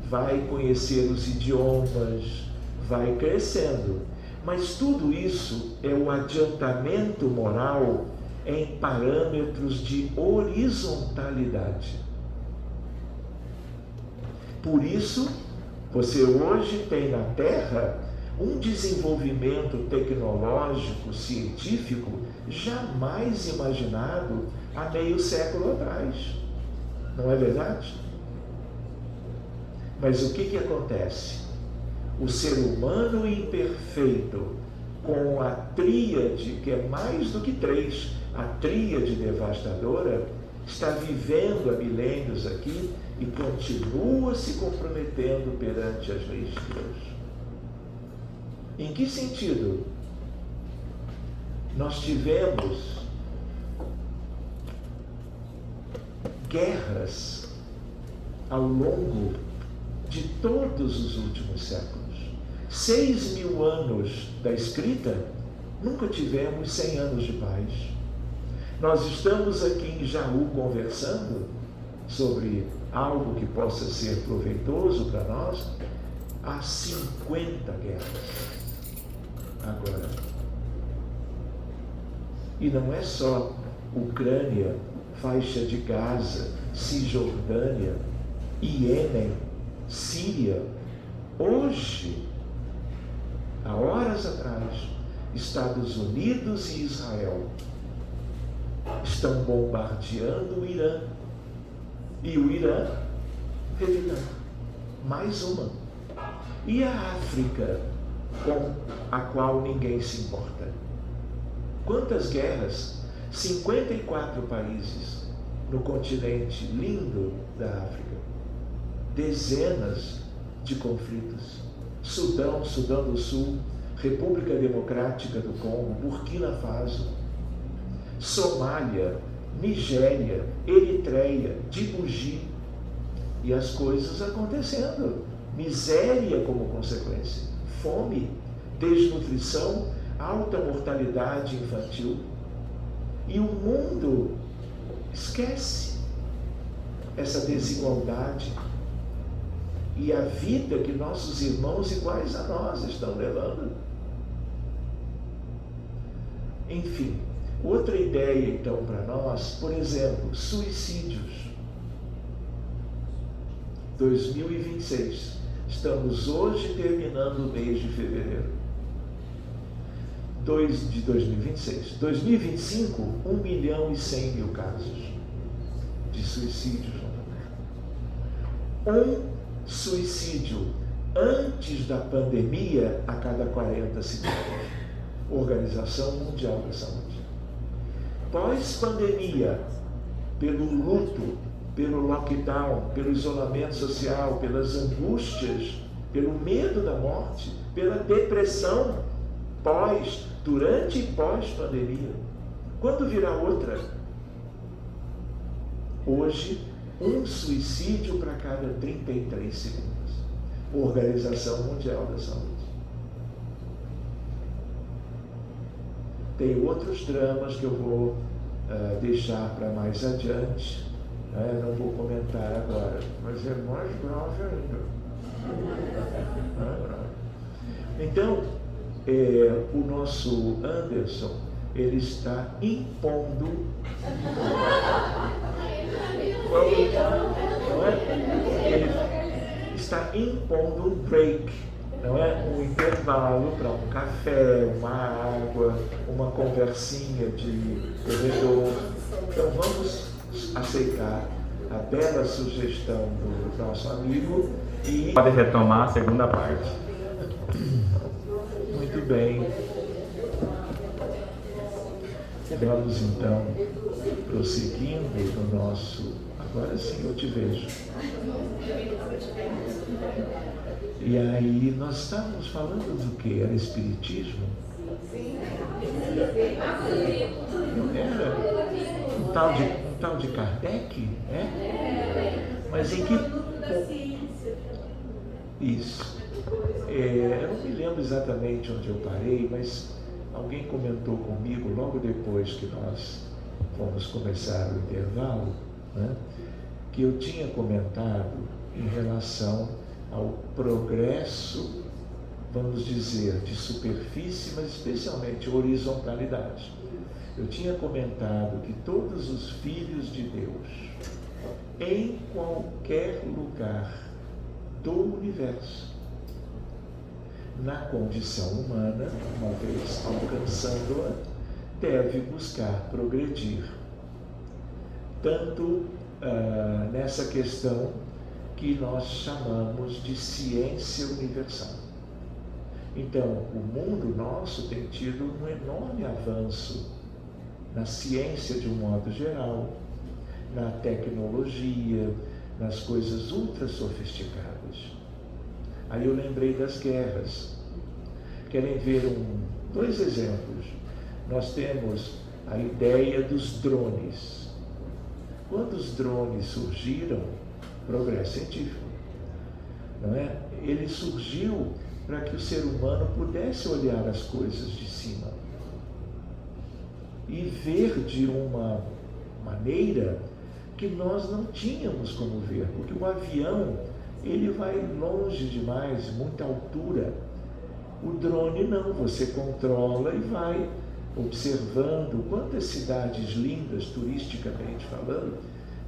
Vai conhecer os idiomas, vai crescendo. Mas tudo isso é um adiantamento moral em parâmetros de horizontalidade. Por isso, você hoje tem na Terra um desenvolvimento tecnológico, científico, jamais imaginado há meio século atrás. Não é verdade? Mas o que acontece? O ser humano imperfeito, com a tríade, que é mais do que 3, a tríade devastadora, está vivendo há milênios aqui e continua se comprometendo perante as leis de Deus. Em que sentido? Nós tivemos guerras ao longo de todos os últimos séculos. 6.000 anos da escrita, nunca tivemos 100 anos de paz. Nós estamos aqui em Jaú conversando sobre algo que possa ser proveitoso para nós, há 50 guerras agora. E não é só Ucrânia, faixa de Gaza, Cisjordânia, Iêmen, Síria. Hoje, há horas atrás, Estados Unidos e Israel estão bombardeando o Irã. E o Irã revidando. Mais uma. E a África, com a qual ninguém se importa? Quantas guerras? 54 países no continente lindo da África. Dezenas de conflitos. Sudão, Sudão do Sul, República Democrática do Congo, Burkina Faso, Somália, Nigéria, Eritreia, Djibouti. E as coisas acontecendo. Miséria como consequência. Fome, desnutrição, alta mortalidade infantil. E o mundo esquece essa desigualdade e a vida que nossos irmãos iguais a nós estão levando. Enfim, outra ideia então para nós, por exemplo, suicídios. 2026. Estamos hoje terminando o mês de fevereiro de 2026. 2025, 1.100.000 casos de suicídios. Um suicídio antes da pandemia a cada 40 segundos. Organização Mundial da Saúde. Pós-pandemia, pelo luto, pelo lockdown, pelo isolamento social, pelas angústias, pelo medo da morte, pela depressão, durante e pós-pandemia. Quando virá outra? Hoje, um suicídio para cada 33 segundos. Organização Mundial da Saúde. Tem outros dramas que eu vou deixar para mais adiante. Não vou comentar agora, mas é mais grave ainda. Então, o nosso Anderson, ele está impondo. Ele está impondo um break, não é? Um intervalo para um café, uma água, uma conversinha de corredor. Então vamos aceitar a bela sugestão do nosso amigo e pode retomar a segunda parte. Muito bem. Vamos então prosseguindo no nosso... Agora sim eu te vejo. E aí nós estávamos falando do que? Era espiritismo? Não era? Um tal de Kardec, né? Mas em que... Isso. Eu não me lembro exatamente onde eu parei, mas alguém comentou comigo logo depois que nós fomos começar o intervalo, né, que eu tinha comentado em relação ao progresso, vamos dizer, de superfície, mas especialmente horizontalidade. Eu tinha comentado que todos os filhos de Deus, em qualquer lugar do universo, na condição humana, uma vez alcançando-a, deve buscar progredir. Tanto nessa questão que nós chamamos de ciência universal. Então, o mundo nosso tem tido um enorme avanço na ciência de um modo geral, na tecnologia, nas coisas ultra sofisticadas. Aí eu lembrei das guerras. Querem ver dois exemplos? Nós temos a ideia dos drones. Quando os drones surgiram, progresso científico, não é? Ele surgiu para que o ser humano pudesse olhar as coisas de cima e ver de uma maneira que nós não tínhamos como ver, porque o avião, ele vai longe demais, muita altura. O drone não, você controla e vai observando quantas cidades lindas, turisticamente falando,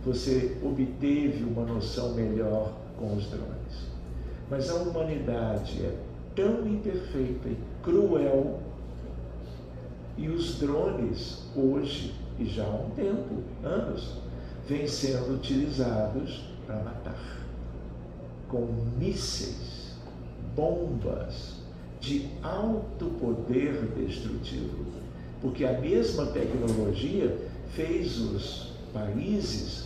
você obteve uma noção melhor com os drones. Mas a humanidade é tão imperfeita e cruel, e os drones, hoje, e já há um tempo, anos, vêm sendo utilizados para matar, com mísseis, bombas de alto poder destrutivo, porque a mesma tecnologia fez os países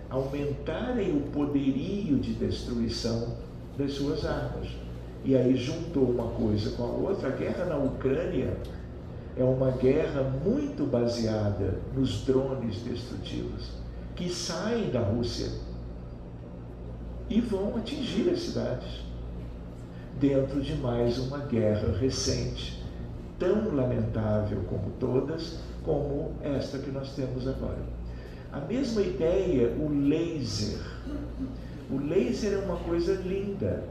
aumentarem o poderio de destruição das suas armas. E aí juntou uma coisa com a outra. A guerra na Ucrânia é uma guerra muito baseada nos drones destrutivos, que saem da Rússia e vão atingir as cidades, dentro de mais uma guerra recente, tão lamentável como todas, como esta que nós temos agora. A mesma ideia, o laser. O laser é uma coisa linda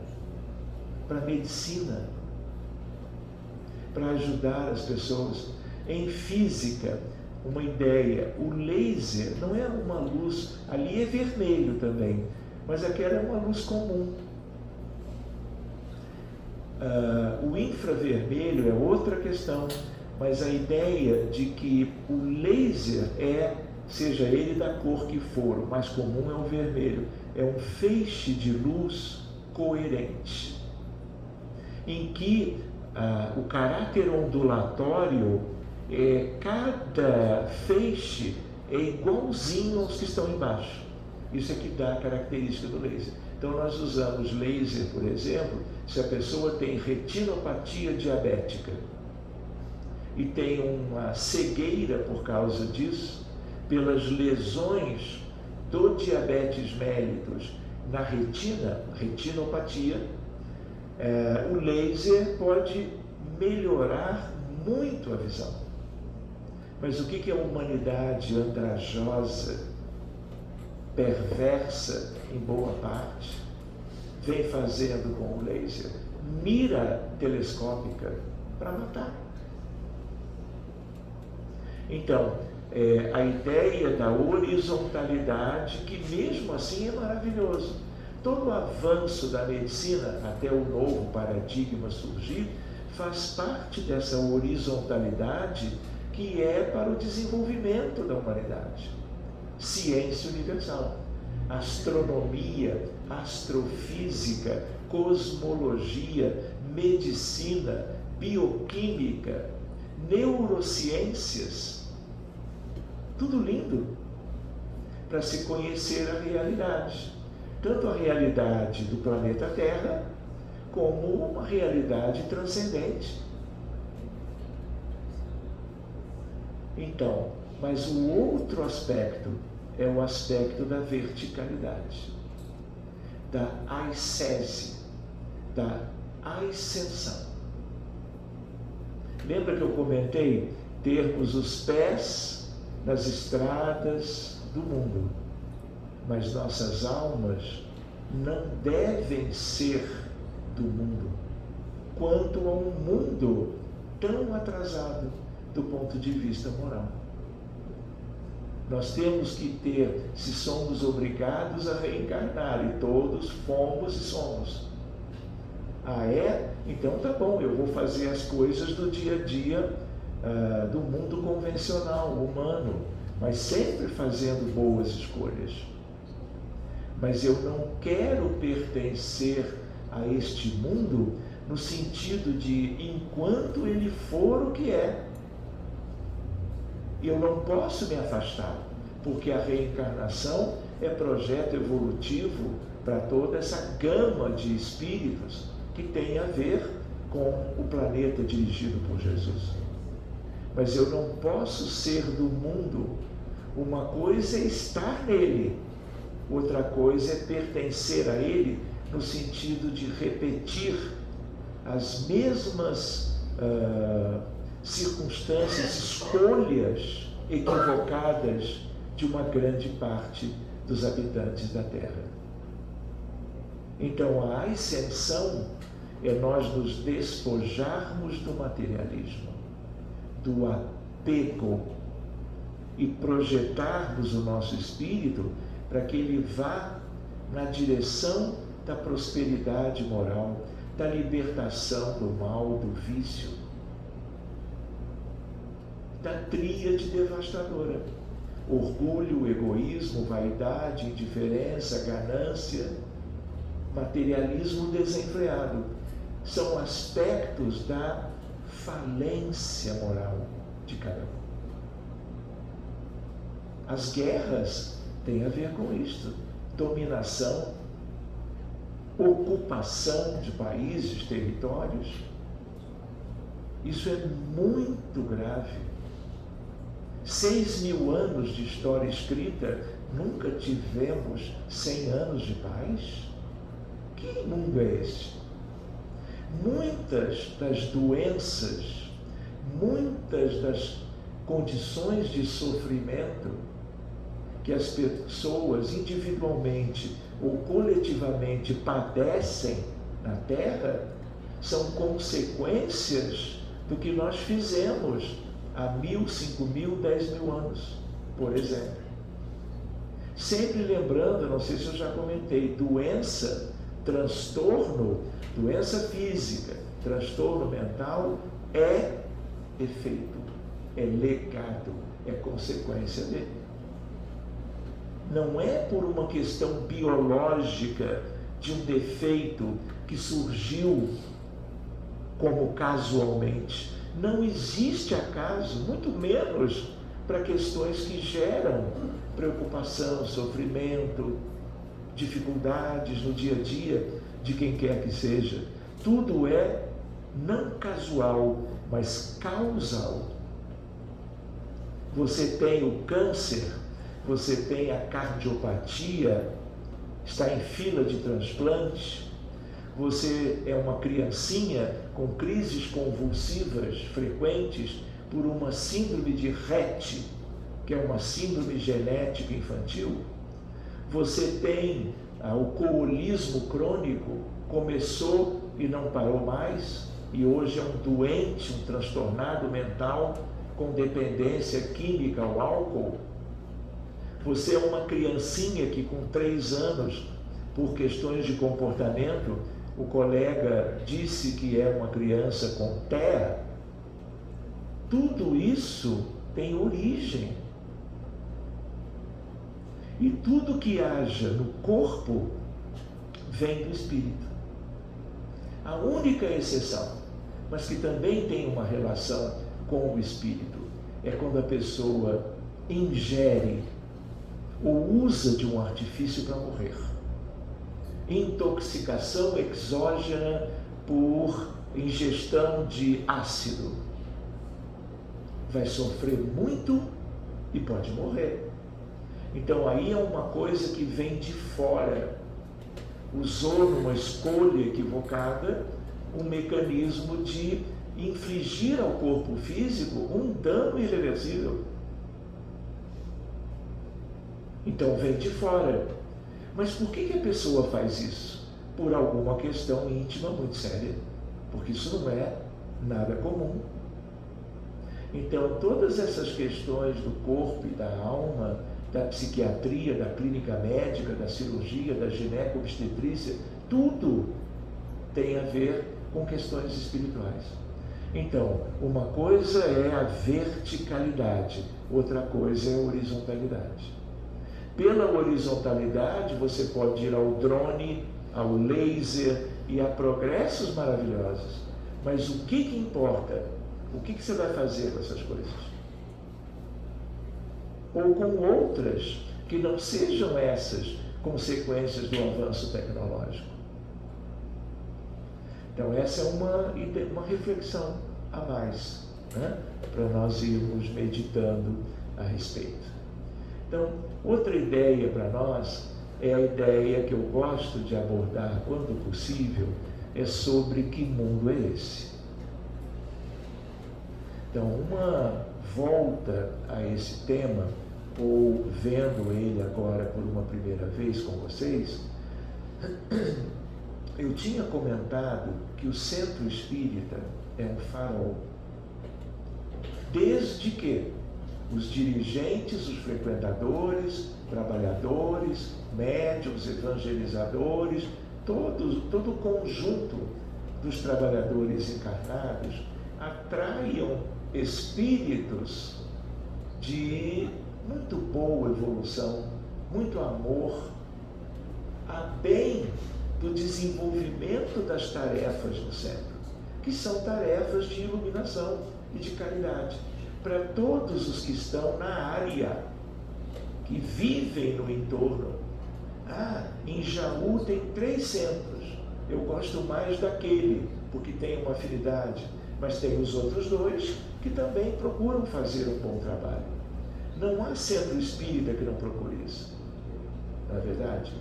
para a medicina, para ajudar as pessoas. Em física, uma ideia, o laser não é uma luz, ali é vermelho também, mas aquela é uma luz comum. O infravermelho é outra questão, mas a ideia de que o laser seja ele da cor que for, o mais comum é o vermelho, é um feixe de luz coerente, em que o caráter ondulatório, cada feixe é igualzinho aos que estão embaixo. Isso é que dá a característica do laser. Então nós usamos laser, por exemplo, se a pessoa tem retinopatia diabética e tem uma cegueira por causa disso, pelas lesões do diabetes mellitus na retina, retinopatia, o laser pode melhorar muito a visão. Mas o que a humanidade andrajosa, perversa em boa parte, vem fazendo com o laser? Mira telescópica para matar. Então, a ideia da horizontalidade, que mesmo assim é maravilhoso. Todo o avanço da medicina, até o novo paradigma surgir, faz parte dessa horizontalidade que é para o desenvolvimento da humanidade. Ciência universal, astronomia, astrofísica, cosmologia, medicina, bioquímica, neurociências, tudo lindo, para se conhecer a realidade, tanto a realidade do planeta Terra, como uma realidade transcendente. Então, mas o outro aspecto é o aspecto da verticalidade, da ascese, da ascensão. Lembra que eu comentei termos os pés nas estradas do mundo, mas nossas almas não devem ser do mundo, quanto a um mundo tão atrasado do ponto de vista moral. Nós temos que ter, se somos obrigados a reencarnar, e todos fomos e somos. Ah, é? Então tá bom, eu vou fazer as coisas do dia a dia do mundo convencional, humano, mas sempre fazendo boas escolhas. Mas eu não quero pertencer a este mundo no sentido de enquanto ele for o que é. Eu não posso me afastar, porque a reencarnação é projeto evolutivo para toda essa gama de espíritos que tem a ver com o planeta dirigido por Jesus. Mas eu não posso ser do mundo. Uma coisa é estar nele, outra coisa é pertencer a ele no sentido de repetir as mesmas circunstâncias, escolhas equivocadas de uma grande parte dos habitantes da Terra. Então, a ascensão é nós nos despojarmos do materialismo, do apego, e projetarmos o nosso espírito para que ele vá na direção da prosperidade moral, da libertação do mal, do vício, da tríade devastadora: orgulho, egoísmo, vaidade, indiferença, ganância, materialismo desenfreado. São aspectos da falência moral de cada um. As guerras têm a ver com isto: dominação, ocupação de países, territórios. Isso é muito grave. 6.000 anos de história escrita, nunca tivemos 100 anos de paz? Que mundo é este? Muitas das doenças, muitas das condições de sofrimento que as pessoas individualmente ou coletivamente padecem na Terra são consequências do que nós fizemos há 1.000, 5.000, 10.000 anos, por exemplo. Sempre lembrando, não sei se eu já comentei, doença, transtorno, doença física, transtorno mental é efeito, é legado, é consequência dele. Não é por uma questão biológica de um defeito que surgiu como casualmente. Não existe acaso, muito menos para questões que geram preocupação, sofrimento, dificuldades no dia a dia de quem quer que seja. Tudo é não casual, mas causal. Você tem o câncer, você tem a cardiopatia, está em fila de transplante, você é uma criancinha com crises convulsivas frequentes por uma síndrome de Rett, que é uma síndrome genética infantil. Você tem o alcoolismo crônico, começou e não parou mais, e hoje é um doente, um transtornado mental com dependência química ao álcool. Você é uma criancinha que com 3 anos, por questões de comportamento, o colega disse que é uma criança com TEA. Tudo isso tem origem. E tudo que haja no corpo vem do espírito. A única exceção, mas que também tem uma relação com o espírito. É quando a pessoa ingere ou usa de um artifício para morrer. Intoxicação exógena por ingestão de ácido. Vai sofrer muito e pode morrer. Então aí é uma coisa que vem de fora. Usou numa escolha equivocada um mecanismo de infligir ao corpo físico um dano irreversível. Então vem de fora. Mas por que a pessoa faz isso? Por alguma questão íntima muito séria. Porque isso não é nada comum. Então todas essas questões do corpo e da alma, da psiquiatria, da clínica médica, da cirurgia, da gineco-obstetrícia, tudo tem a ver com questões espirituais. Então, uma coisa é a verticalidade, outra coisa é a horizontalidade. Pela horizontalidade, você pode ir ao drone, ao laser e a progressos maravilhosos. Mas o que importa? O que você vai fazer com essas coisas? Ou com outras que não sejam essas consequências do avanço tecnológico. Então essa é uma reflexão a mais, né? Para nós irmos meditando a respeito. Então, outra ideia para nós é a ideia que eu gosto de abordar quando possível, é sobre que mundo é esse. Então, uma volta a esse tema, ou vendo ele agora por uma primeira vez com vocês, eu tinha comentado que o centro espírita é um farol. Desde que os dirigentes, os frequentadores, trabalhadores, médiuns, evangelizadores, todo o conjunto dos trabalhadores encarnados atraiam espíritos de muito boa evolução, muito amor, a bem do desenvolvimento das tarefas do centro, que são tarefas de iluminação e de caridade, para todos os que estão na área, que vivem no entorno. Em Jaú tem 3 centros, eu gosto mais daquele, porque tem uma afinidade, mas tem os outros 2 que também procuram fazer um bom trabalho. Não há centro espírita que não procure isso, não é verdade?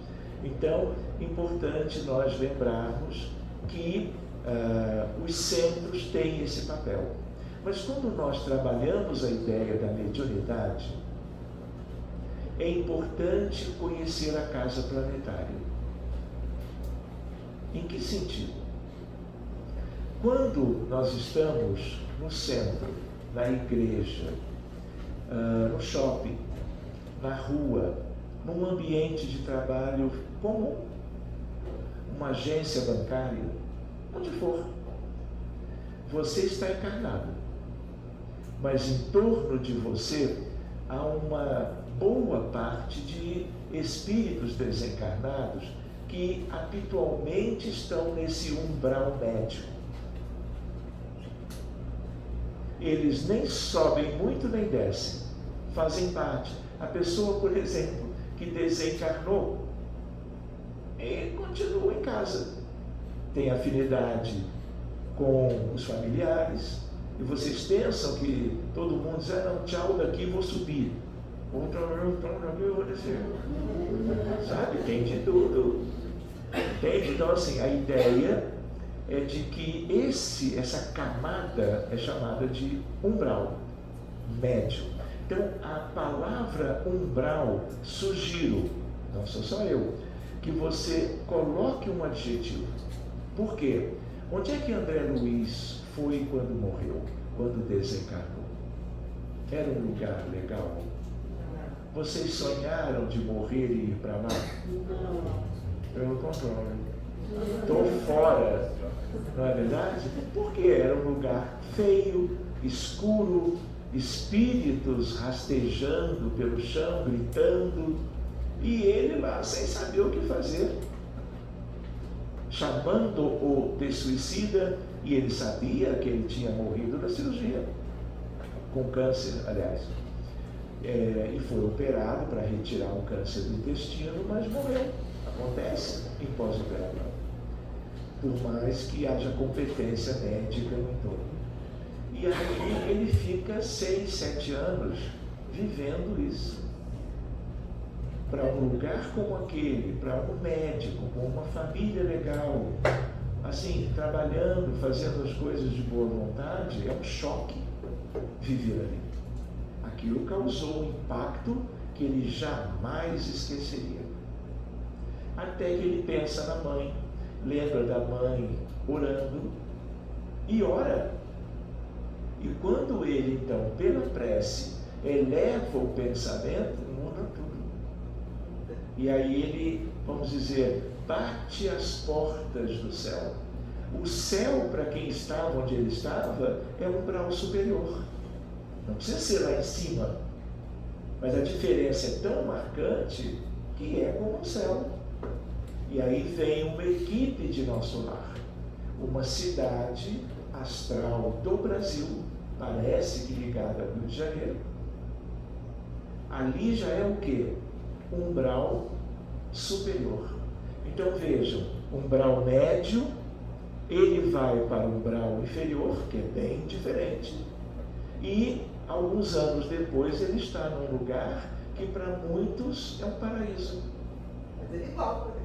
Então, importante nós lembrarmos que os centros têm esse papel. Mas quando nós trabalhamos a ideia da mediunidade, é importante conhecer a casa planetária. Em que sentido? Quando nós estamos no centro, na igreja, no shopping, na rua, num ambiente de trabalho comum, uma agência bancária, onde for, você está encarnado, mas em torno de você há uma boa parte de espíritos desencarnados que habitualmente estão nesse umbral médio. Eles nem sobem muito nem descem, fazem parte. A pessoa, por exemplo, que desencarnou, continua em casa, tem afinidade com os familiares, e vocês pensam que todo mundo diz, não, tchau, daqui vou subir, outro daqui eu vou descer, sabe, tem de tudo, entende? Então assim, a ideia é de que essa camada é chamada de umbral médio. Então a palavra umbral, sugiro, não sou só eu, que você coloque um adjetivo. Por quê? Onde é que André Luiz foi quando morreu, quando desencarnou? Era um lugar legal? Vocês sonharam de morrer e ir para lá? Pelo contrário. Estou fora, não é verdade? Porque era um lugar feio, escuro, espíritos rastejando pelo chão, gritando, e ele lá sem saber o que fazer, chamando-o de suicida, e ele sabia que ele tinha morrido na cirurgia. com câncer, aliás. E foi operado para retirar o câncer do intestino, mas morreu. Acontece em pós-operatório. Por mais que haja competência médica no entorno. E aí ele fica 6, 7 anos vivendo isso. Para um lugar como aquele, para um médico, com uma família legal, assim, trabalhando, fazendo as coisas de boa vontade, é um choque viver ali. Aquilo causou um impacto que ele jamais esqueceria. Até que ele pensa na mãe, lembra da mãe orando e ora. E quando ele, então, pela prece, eleva o pensamento, muda tudo. E aí ele, vamos dizer, bate as portas do céu. O céu, para quem estava onde ele estava, é um umbral superior. Não precisa ser lá em cima. Mas a diferença é tão marcante que é como o céu. E aí vem uma equipe de Nosso Lar. Uma cidade astral do Brasil, parece que ligada ao Rio de Janeiro. Ali já é o quê? Umbral superior. Então vejam, umbral médio, ele vai para o umbral inferior, que é bem diferente. E alguns anos depois ele está num lugar que para muitos é um paraíso. Mas ele volta, né?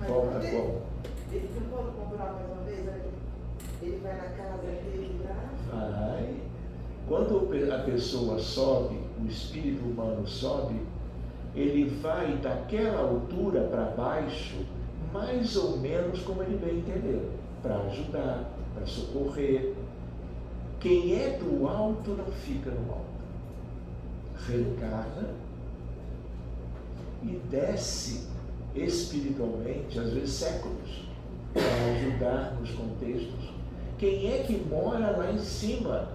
Volta como? Ele não pode comprar mais uma vez, ele vai na casa dele lá. Vai. Quando a pessoa sobe, o espírito humano sobe, ele vai daquela altura para baixo, mais ou menos como ele bem entender, para ajudar, para socorrer. Quem é do alto não fica no alto. Reencarna e desce espiritualmente, às vezes séculos, para ajudar nos contextos. Quem é que mora lá em cima,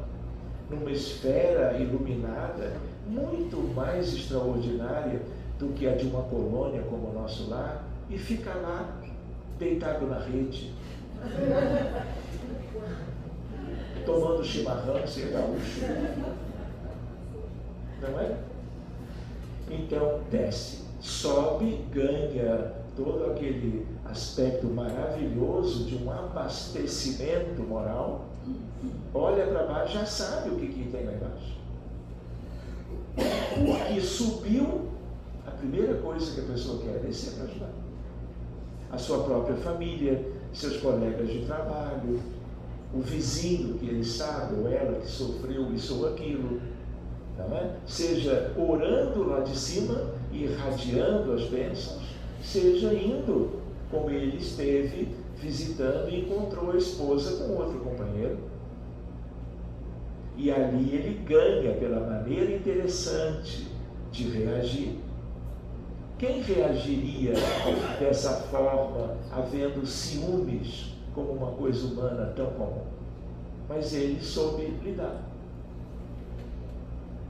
numa esfera iluminada, muito mais extraordinária do que a de uma colônia como o Nosso Lar, e fica lá, deitado na rede, tomando chimarrão, sem gaúcho. Não é? Então, desce, sobe, ganha todo aquele aspecto maravilhoso de um abastecimento moral, olha para baixo, já sabe o que tem lá embaixo. Porque subiu, a primeira coisa que a pessoa quer é descer para ajudar. A sua própria família, seus colegas de trabalho, o vizinho que ele sabe, ou ela que sofreu isso ou aquilo, não é? Seja orando lá de cima, irradiando as bênçãos, seja indo, como ele esteve visitando e encontrou a esposa com outro companheiro. E ali ele ganha pela maneira interessante de reagir. Quem reagiria dessa forma, havendo ciúmes como uma coisa humana tão comum? Mas ele soube lidar.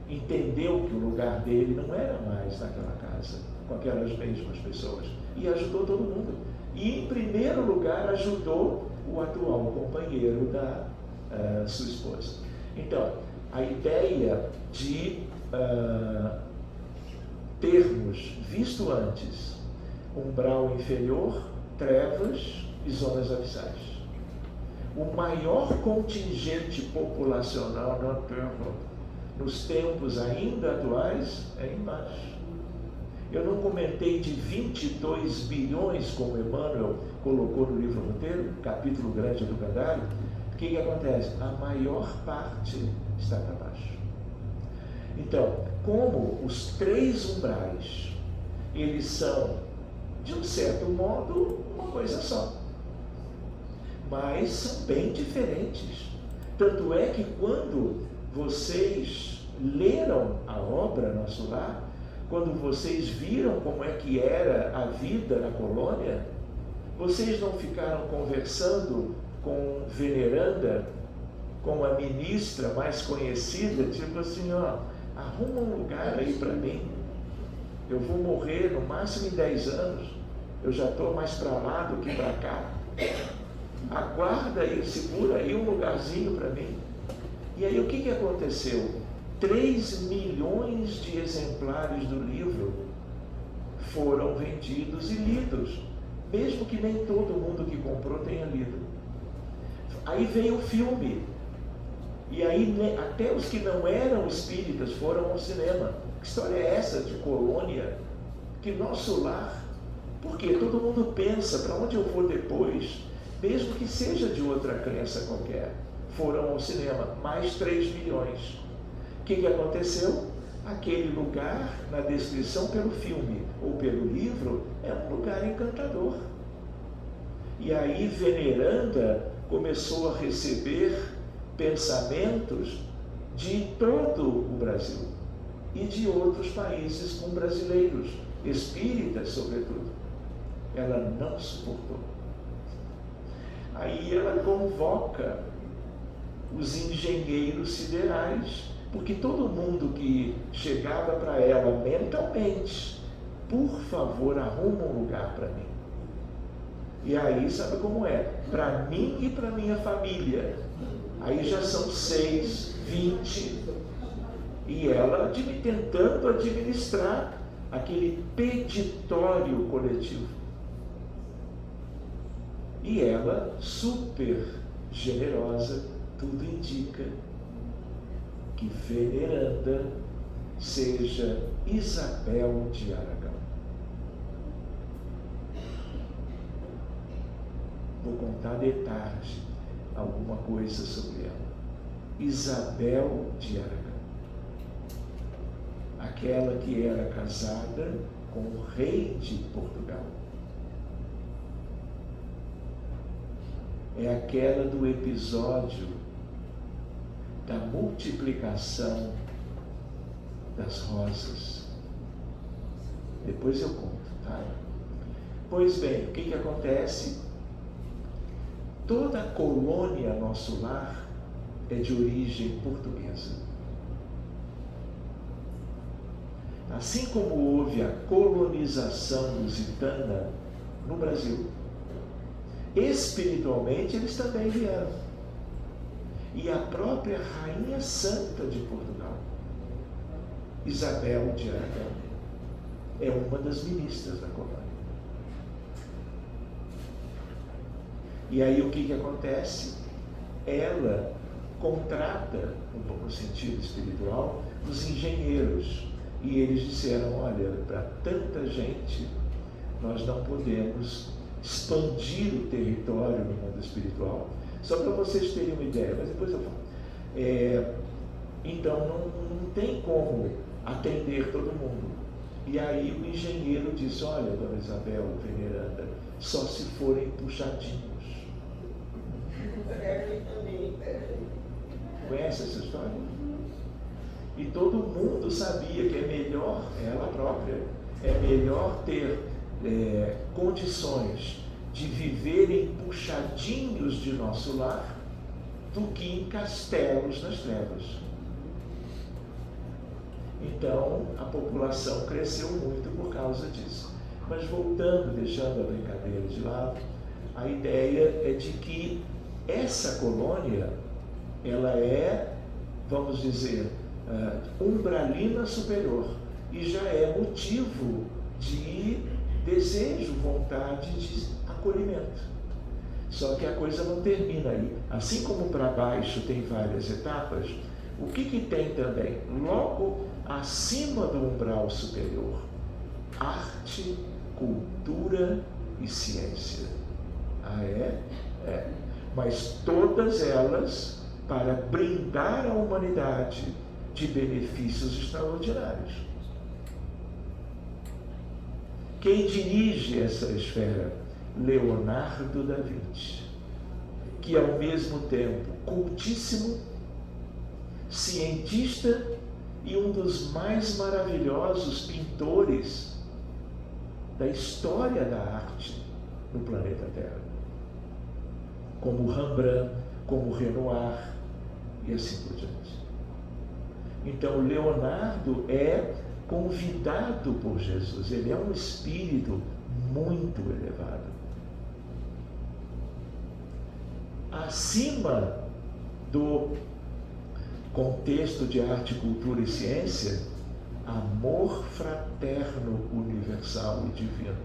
Entendeu que o lugar dele não era mais naquela casa, com aquelas mesmas pessoas, e ajudou todo mundo. E, em primeiro lugar, ajudou o atual companheiro da sua esposa. Então, a ideia de termos visto antes umbral inferior, trevas e zonas abissais. O maior contingente populacional na Terra, nos tempos ainda atuais, é embaixo. Eu não comentei de 22 bilhões, como Emmanuel colocou no livro roteiro, capítulo grande do Cadário. O que acontece? A maior parte está para baixo. Então, como os 3 umbrais, eles são, de um certo modo, uma coisa só, mas são bem diferentes. Tanto é que quando vocês leram a obra Nosso Lar, quando vocês viram como é que era a vida na colônia, vocês não ficaram conversando com veneranda, com a ministra mais conhecida, tipo assim, ó, arruma um lugar aí para mim, eu vou morrer no máximo em 10 anos, eu já estou mais para lá do que para cá, aguarda aí, segura aí um lugarzinho para mim. E aí o que aconteceu? 3 milhões de exemplares do livro foram vendidos e lidos, mesmo que nem todo mundo que comprou tenha lido. Aí veio o filme, e aí até os que não eram espíritas foram ao cinema. Que história é essa de colônia? Que nosso lar? Porque todo mundo pensa, para onde eu vou depois, mesmo que seja de outra crença qualquer. Foram ao cinema, mais 3 milhões. O que aconteceu? Aquele lugar, na descrição pelo filme ou pelo livro, é um lugar encantador. E aí Veneranda começou a receber pensamentos de todo o Brasil e de outros países com brasileiros, espíritas sobretudo. Ela não suportou. Aí ela convoca os engenheiros siderais, porque todo mundo que chegava para ela mentalmente, por favor, arruma um lugar para mim. E aí, sabe como é? Para mim e para minha família. Aí já são 6, 20. E ela tentando administrar aquele peditório coletivo. E ela, super generosa, tudo indica que Veneranda seja Isabel de Aragão. Vou contar de tarde alguma coisa sobre ela. Isabel de Aragão. Aquela que era casada com o rei de Portugal. É aquela do episódio da multiplicação das rosas. Depois eu conto, tá? Pois bem, o que acontece? Toda a colônia Nosso Lar é de origem portuguesa. Assim como houve a colonização lusitana no Brasil, espiritualmente eles também vieram. E a própria Rainha Santa de Portugal, Isabel de Aragão, é uma das ministras da colônia. E aí o que acontece? Ela contrata, no sentido espiritual, os engenheiros. E eles disseram, olha, para tanta gente, nós não podemos expandir o território no mundo espiritual. Só para vocês terem uma ideia, mas depois eu falo. Então não tem como atender todo mundo. E aí o engenheiro disse, olha, dona Isabel, Veneranda, só se forem puxadinhos. Conhece essa história? E todo mundo sabia que é melhor, ela própria, é melhor ter condições de viver em puxadinhos de Nosso Lar do que em castelos nas trevas. Então, a população cresceu muito por causa disso. Mas voltando, deixando a brincadeira de lado, a ideia é de que essa colônia, ela é, vamos dizer, umbralina superior, e já é motivo de desejo, vontade de acolhimento. Só que a coisa não termina aí. Assim como para baixo tem várias etapas, o que tem também? Logo acima do umbral superior, arte, cultura e ciência. Ah, é? É. Mas todas elas para brindar a humanidade de benefícios extraordinários. Quem dirige essa esfera? Leonardo da Vinci, que ao mesmo tempo cultíssimo, cientista e um dos mais maravilhosos pintores da história da arte no planeta Terra, como Rembrandt, como Renoir e assim por diante. Então Leonardo é convidado por Jesus, ele é um espírito muito elevado. Acima contexto de arte, cultura e ciência, amor fraterno, universal e divino.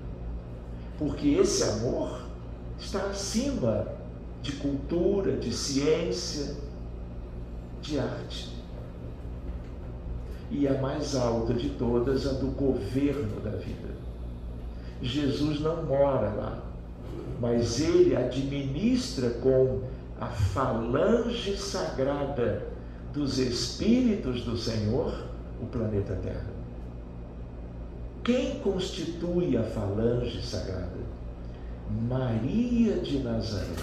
Porque esse amor está acima de cultura, de ciência, de arte. E a mais alta de todas, a do governo da vida. Jesus não mora lá, mas ele administra com a falange sagrada dos Espíritos do Senhor o planeta Terra. Quem constitui a falange sagrada? Maria de Nazaré,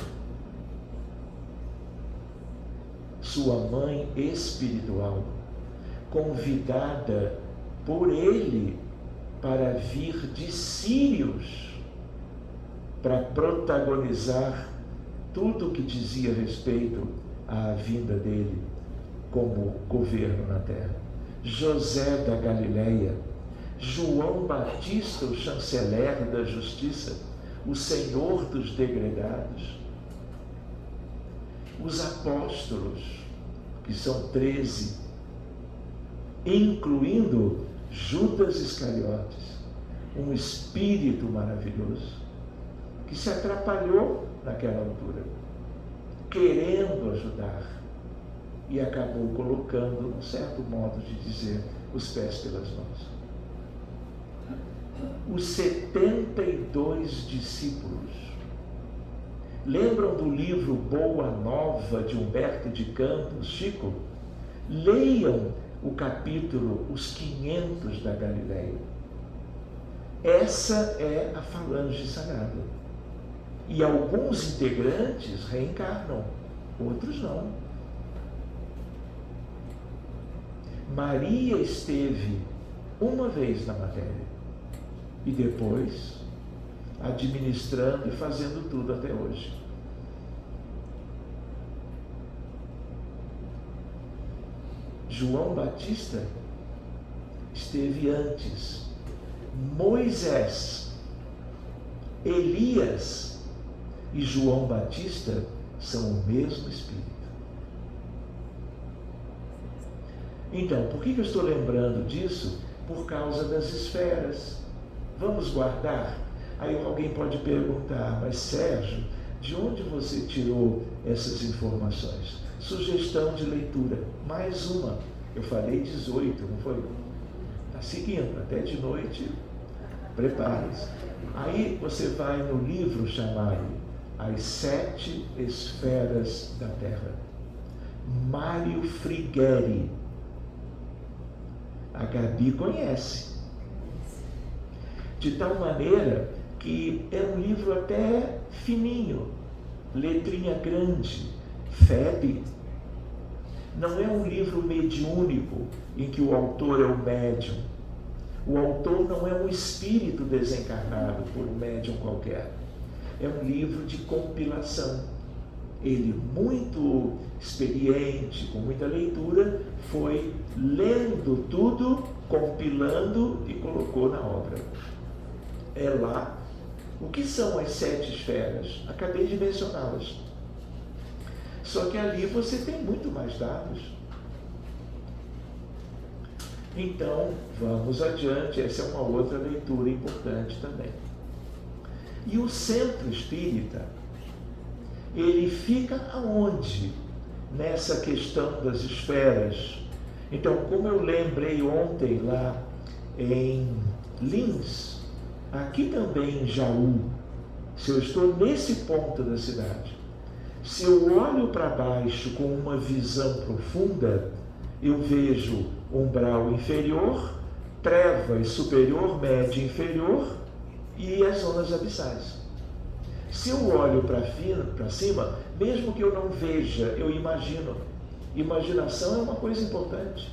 sua mãe espiritual, convidada por ele para vir de Sírios para protagonizar tudo o que dizia respeito à vinda dele como governo na terra. José da Galileia, João Batista, o chanceler da justiça, o senhor dos degredados, os apóstolos, que são 13, incluindo Judas Iscariotes, um espírito maravilhoso, que se atrapalhou naquela altura, querendo ajudar, e acabou colocando, um certo modo de dizer, os pés pelas mãos. Os 72 discípulos. Lembram do livro Boa Nova, de Humberto de Campos, Chico? Leiam o capítulo Os 500 da Galileia. Essa é a falange sagrada. E alguns integrantes reencarnam, outros não. Maria esteve uma vez na matéria e depois administrando e fazendo tudo até hoje. João Batista esteve antes. Moisés, Elias e João Batista são o mesmo Espírito. Então, por que eu estou lembrando disso? Por causa das esferas. Vamos guardar? Aí alguém pode perguntar, mas Sérgio, de onde você tirou essas informações? Sugestão de leitura. Mais uma. Eu falei 18, não foi? Está seguindo, até de noite. Prepare-se. Aí você vai no livro chamado As 7 Esferas da Terra. Mário Frigeri. A Gabi conhece. De tal maneira que é um livro até fininho, letrinha grande, FEB. Não é um livro mediúnico em que o autor é o médium. O autor não é um espírito desencarnado por um médium qualquer. É um livro de compilação. Ele, muito experiente, com muita leitura, foi lendo tudo, compilando e colocou na obra. É lá. O que são as 7 esferas? Acabei de mencioná-las. Só que ali você tem muito mais dados. Então, vamos adiante. Essa é uma outra leitura importante também. E o centro espírita, ele fica aonde? Nessa questão das esferas. Então, como eu lembrei ontem lá em Lins, aqui também em Jaú, se eu estou nesse ponto da cidade, se eu olho para baixo com uma visão profunda, eu vejo umbral inferior, trevas superior, média inferior e as zonas abissais. Se eu olho para cima, mesmo que eu não veja, eu imagino. Imaginação é uma coisa importante.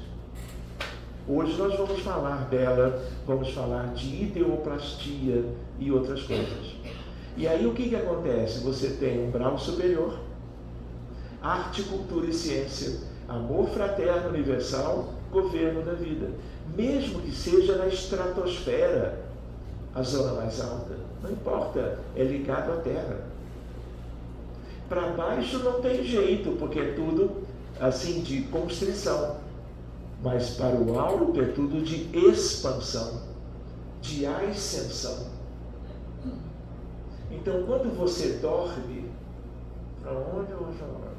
Hoje nós vamos falar dela, vamos falar de ideoplastia e outras coisas. E aí o que acontece? Você tem umbral superior, arte, cultura e ciência, amor fraterno universal, governo da vida. Mesmo que seja na estratosfera, a zona mais alta, não importa, é ligado à Terra. Para baixo não tem jeito, porque é tudo assim, de constrição. Mas para o alto é tudo de expansão, de ascensão. Então, quando você dorme, para onde eu vou chamar?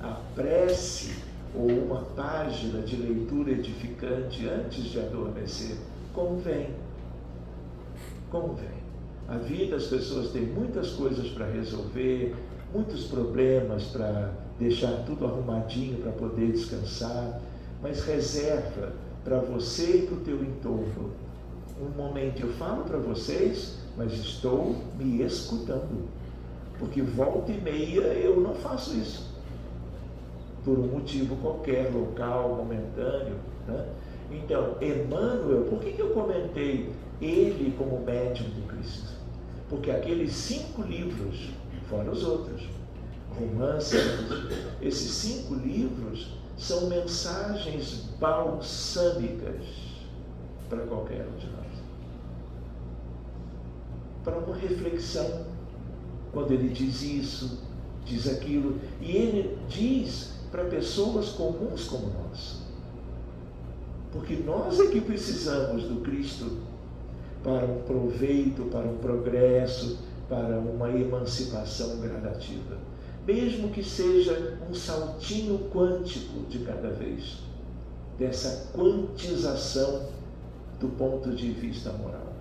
A prece ou uma página de leitura edificante antes de adormecer convém. Convém. A vida, as pessoas têm muitas coisas para resolver, muitos problemas para deixar tudo arrumadinho para poder descansar, mas reserva para você e para o teu entorno um momento. Eu falo para vocês, mas estou me escutando, porque volta e meia eu não faço isso, por um motivo qualquer, local, momentâneo, né? Então, Emmanuel, por que eu comentei ele como médium do Cristo? Porque aqueles 5 livros, fora os outros, romances, esses 5 livros são mensagens balsâmicas para qualquer um de nós, para uma reflexão. Quando ele diz isso, diz aquilo, e ele diz para pessoas comuns como nós, porque nós é que precisamos do Cristo para um proveito, para um progresso, para uma emancipação gradativa, mesmo que seja um saltinho quântico de cada vez, dessa quantização do ponto de vista moral.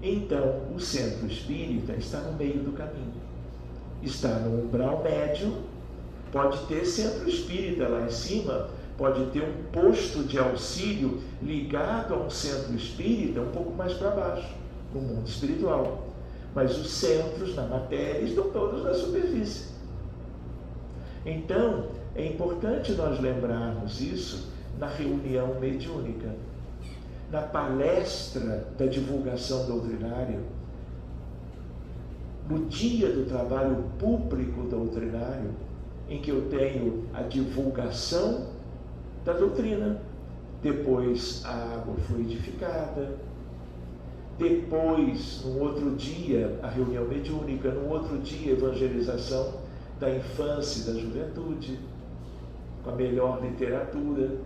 Então, o centro espírita está no meio do caminho, está no umbral médio. Pode ter centro espírita lá em cima, pode ter um posto de auxílio ligado a um centro espírita um pouco mais para baixo, no mundo espiritual. Mas os centros na matéria estão todos na superfície. Então, é importante nós lembrarmos isso na reunião mediúnica, na palestra da divulgação doutrinária, no dia do trabalho público doutrinário, em que eu tenho a divulgação da doutrina, depois a água fluidificada, depois, no outro dia, a reunião mediúnica, no outro dia, a evangelização da infância e da juventude, com a melhor literatura,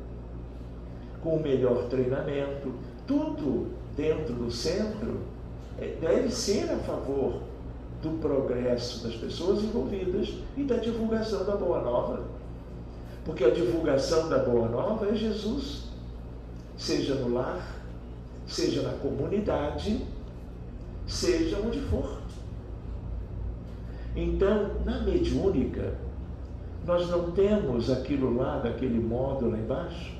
com o melhor treinamento, tudo dentro do centro deve ser a favor do progresso das pessoas envolvidas e da divulgação da Boa Nova. Porque a divulgação da Boa Nova é Jesus, seja no lar, seja na comunidade, seja onde for. Então, na mediúnica, nós não temos aquilo lá, daquele modo lá embaixo,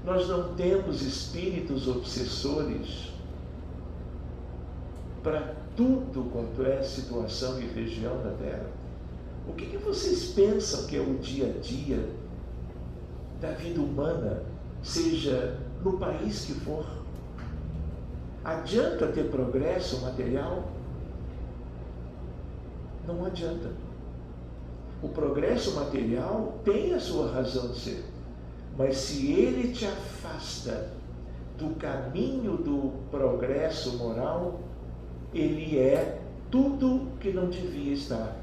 nós não temos espíritos obsessores para tudo quanto é situação e região da Terra. O que vocês pensam que é o dia a dia da vida humana, seja no país que for? Adianta ter progresso material? Não adianta. O progresso material tem a sua razão de ser, mas se ele te afasta do caminho do progresso moral, ele é tudo que não devia estar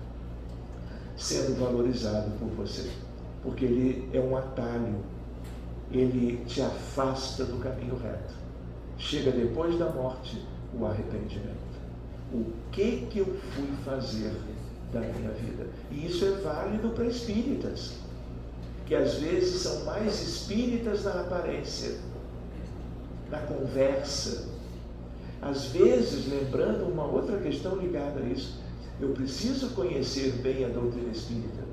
sendo valorizado por você, porque ele é um atalho, ele te afasta do caminho reto. Chega depois da morte o arrependimento. O que eu fui fazer da minha vida? E isso é válido para espíritas, que às vezes são mais espíritas na aparência, na conversa. Às vezes, lembrando uma outra questão ligada a isso, eu preciso conhecer bem a doutrina espírita.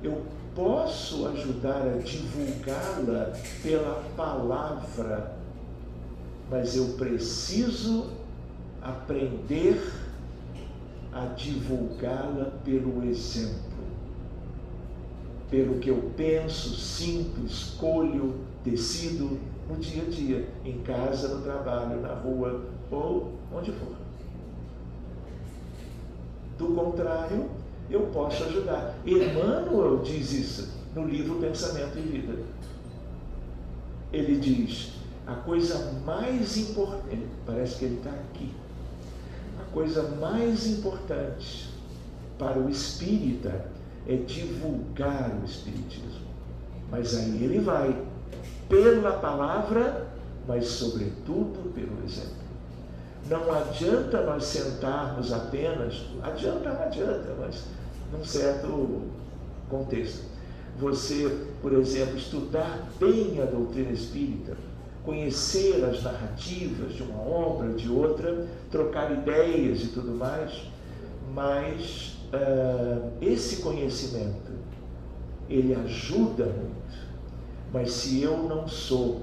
Eu posso ajudar a divulgá-la pela palavra, mas eu preciso aprender a divulgá-la pelo exemplo, pelo que eu penso, sinto, escolho, decido no dia a dia, em casa, no trabalho, na rua ou onde for. Do contrário, eu posso ajudar. Emmanuel diz isso no livro Pensamento e Vida. Ele diz: a coisa mais importante, parece que ele está aqui, a coisa mais importante para o espírita é divulgar o espiritismo. Mas aí ele vai pela palavra, mas sobretudo pelo exemplo. Não adianta nós sentarmos apenas, adianta, mas num certo contexto. Você, por exemplo, estudar bem a doutrina espírita, conhecer as narrativas de uma obra, de outra, trocar ideias e tudo mais, mas esse conhecimento, ele ajuda muito. Mas se eu não sou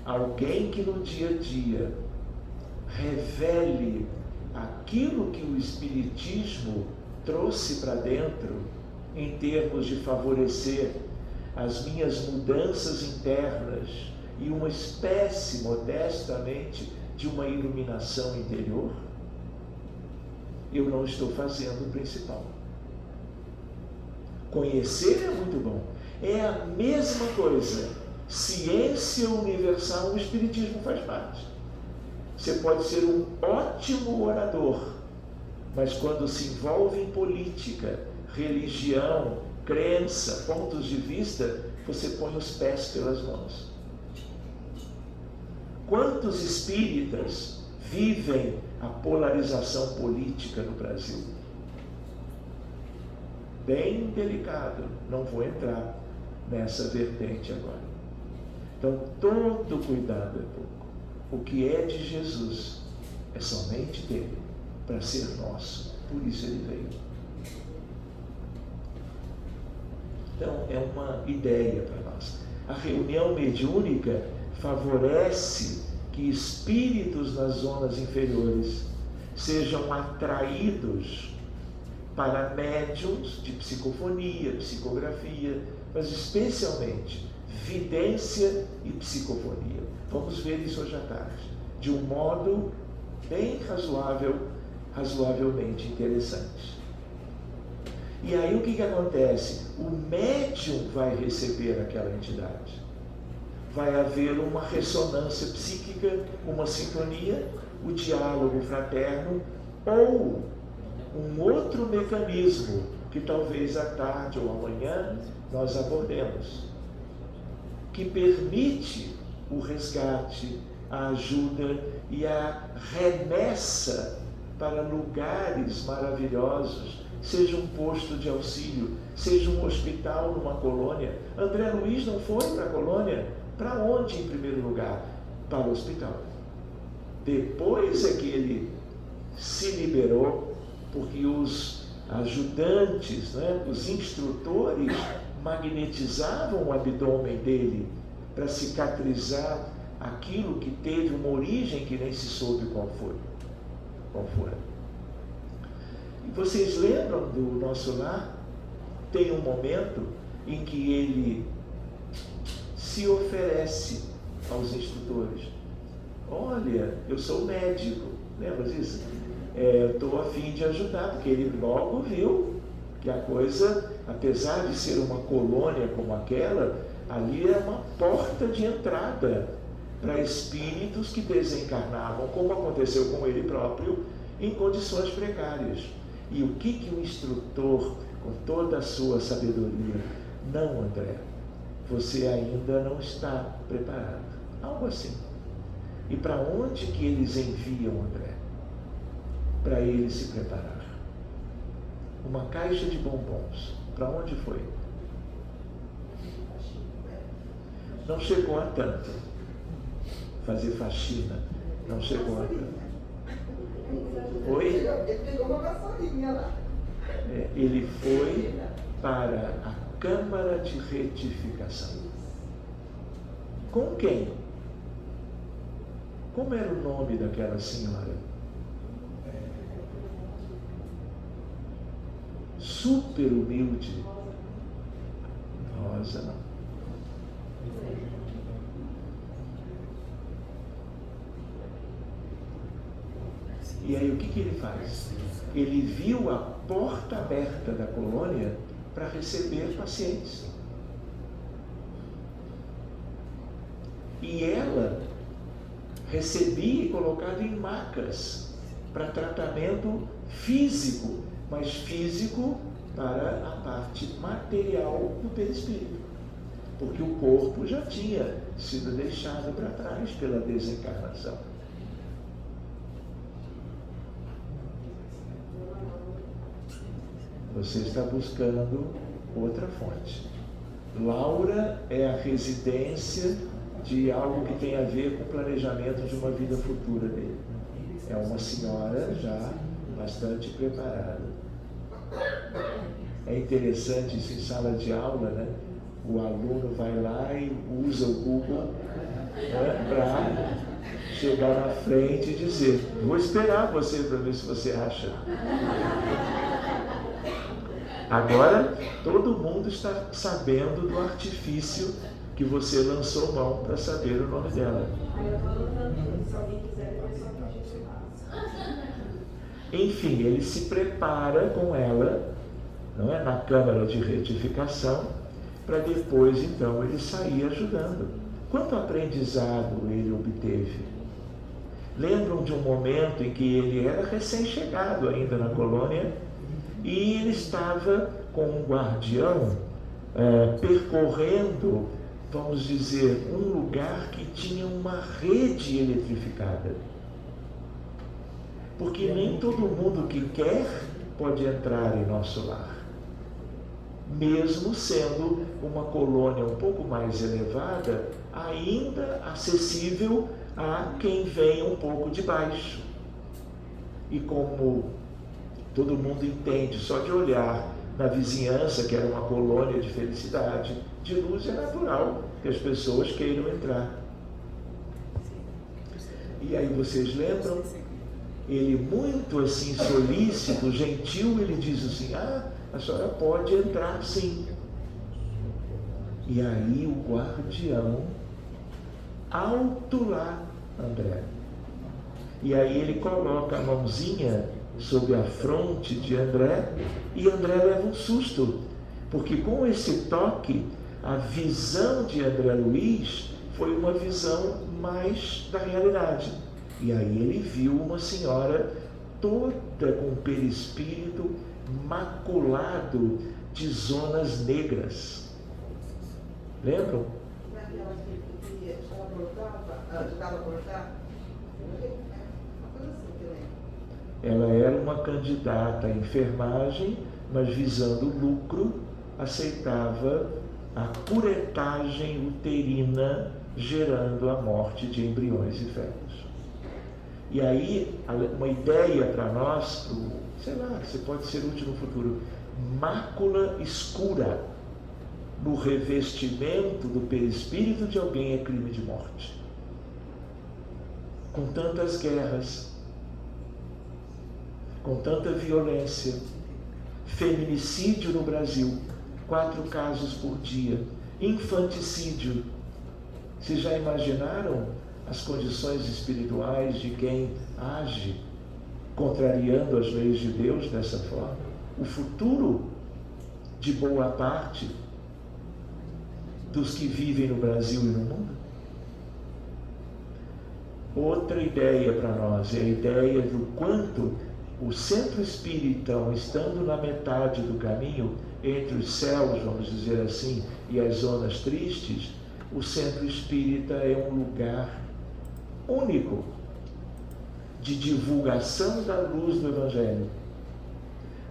alguém que no dia a dia revele aquilo que o Espiritismo trouxe para dentro, em termos de favorecer as minhas mudanças internas e uma espécie, modestamente, de uma iluminação interior, eu não estou fazendo o principal. Conhecer é muito bom. É a mesma coisa. Ciência universal, o Espiritismo faz parte. Você pode ser um ótimo orador, mas quando se envolve em política, religião, crença, pontos de vista, você põe os pés pelas mãos. Quantos espíritas vivem a polarização política no Brasil? Bem delicado, não vou entrar nessa vertente agora. Então, todo cuidado é pouco. O que é de Jesus é somente dele, para ser nosso. Por isso ele veio. Então, é uma ideia para nós. A reunião mediúnica favorece que espíritos nas zonas inferiores sejam atraídos para médiuns de psicofonia, psicografia, mas especialmente vidência e psicofonia. Vamos ver isso hoje à tarde, de um modo bem razoavelmente interessante. E aí o que acontece? O médium vai receber aquela entidade. Vai haver uma ressonância psíquica, uma sintonia, o diálogo fraterno, ou um outro mecanismo que talvez à tarde ou amanhã nós abordemos, que permite o resgate, a ajuda e a remessa para lugares maravilhosos, seja um posto de auxílio, seja um hospital numa colônia. André Luiz não foi para a colônia. Para onde em primeiro lugar? Para o hospital. Depois é que ele se liberou, porque os ajudantes, os instrutores magnetizavam o abdômen dele para cicatrizar aquilo que teve uma origem que nem se soube qual foi. E vocês lembram do nosso lar? Tem um momento em que ele se oferece aos instrutores. Olha, eu sou médico, lembra disso? Eu estou a fim de ajudar, porque ele logo viu que a coisa, apesar de ser uma colônia como aquela, ali é uma porta de entrada para espíritos que desencarnavam, como aconteceu com ele próprio, em condições precárias. E o que o instrutor, com toda a sua sabedoria, não, André, você ainda não está preparado. Algo assim. E para onde que eles enviam, André? Para ele se preparar. Uma caixa de bombons. Para onde foi? Não chegou a tanto. Fazer faxina. Não chegou a tanto. Oi? Ele pegou uma vassourinha lá. Ele foi para a Câmara de Retificação. Com quem? Como era o nome daquela senhora? Super humilde. Rosa, não. E aí o que ele faz? Ele viu a porta aberta da colônia para receber pacientes. E ela recebia e colocava em macas para tratamento físico, mas físico para a parte material do perispírito, porque o corpo já tinha sido deixado para trás pela desencarnação. Você está buscando outra fonte. Laura é a residência de algo que tem a ver com o planejamento de uma vida futura dele. É uma senhora já bastante preparada. É interessante isso em sala de aula, né? O aluno vai lá e usa o Google, né, para chegar na frente e dizer: vou esperar você para ver se você acha. Agora, todo mundo está sabendo do artifício que você lançou mão para saber o nome dela. Enfim, ele se prepara com ela, não é, na câmara de retificação, para depois, então, ele sair ajudando. Quanto aprendizado ele obteve? Lembram de um momento em que ele era recém-chegado ainda na colônia e ele estava com um guardião percorrendo, vamos dizer, um lugar que tinha uma rede eletrificada. Porque nem todo mundo que quer pode entrar em nosso lar. Mesmo sendo uma colônia um pouco mais elevada, ainda acessível a quem vem um pouco de baixo. E como todo mundo entende, só de olhar na vizinhança, que era uma colônia de felicidade, de luz, é natural que as pessoas queiram entrar. E aí vocês lembram? Ele muito assim solícito, gentil, ele diz assim: a senhora pode entrar sim. E aí o guardião, alto lá, André. E aí ele coloca a mãozinha sobre a fronte de André e André leva um susto, porque com esse toque, a visão de André Luiz foi uma visão mais da realidade. E aí ele viu uma senhora toda com o perispírito maculado de zonas negras. Lembram? Naquela que ela abortava, ajudava a abortar? Uma coisa assim que eu lembro. Ela era uma candidata à enfermagem, mas visando lucro, aceitava a curetagem uterina, gerando a morte de embriões e fetos. E aí, uma ideia para nós, sei lá, que pode ser útil no futuro: mácula escura no revestimento do perispírito de alguém é crime de morte. Com tantas guerras, com tanta violência, feminicídio no Brasil, 4 casos por dia, infanticídio. Vocês já imaginaram as condições espirituais de quem age contrariando as leis de Deus dessa forma? O futuro de boa parte dos que vivem no Brasil e no mundo? Outra ideia para nós é a ideia do quanto o centro espírita, estando na metade do caminho, entre os céus, vamos dizer assim, e as zonas tristes, o centro espírita é um lugar único de divulgação da luz do Evangelho.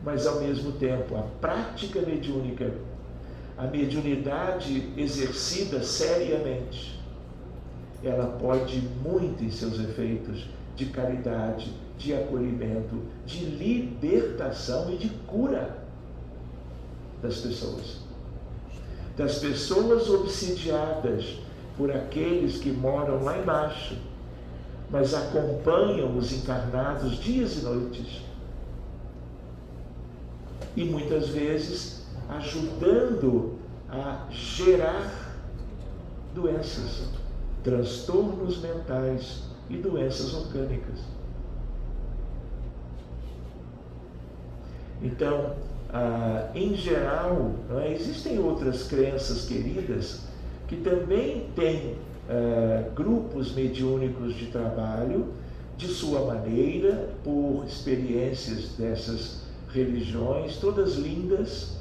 Mas, ao mesmo tempo, a prática mediúnica, a mediunidade exercida seriamente, ela pode muito em seus efeitos de caridade, de acolhimento, de libertação e de cura das pessoas. Das pessoas obsidiadas por aqueles que moram lá embaixo, mas acompanham os encarnados dias e noites. E muitas vezes ajudando a gerar doenças, transtornos mentais e doenças orgânicas. Então, em geral, existem outras crenças queridas que também têm grupos mediúnicos de trabalho, de sua maneira, por experiências dessas religiões, todas lindas,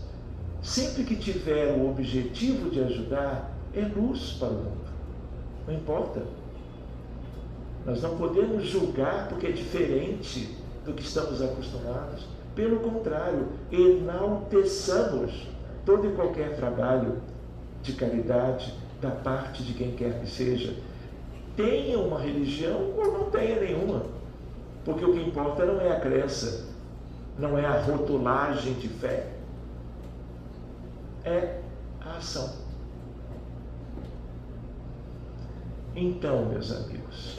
sempre que tiver o objetivo de ajudar, é luz para o mundo. Não importa. Nós não podemos julgar porque é diferente do que estamos acostumados. Pelo contrário, enalteçamos todo e qualquer trabalho de caridade da parte de quem quer que seja. Tenha uma religião ou não tenha nenhuma. Porque o que importa não é a crença, não é a rotulagem de fé, é a ação. Então, meus amigos,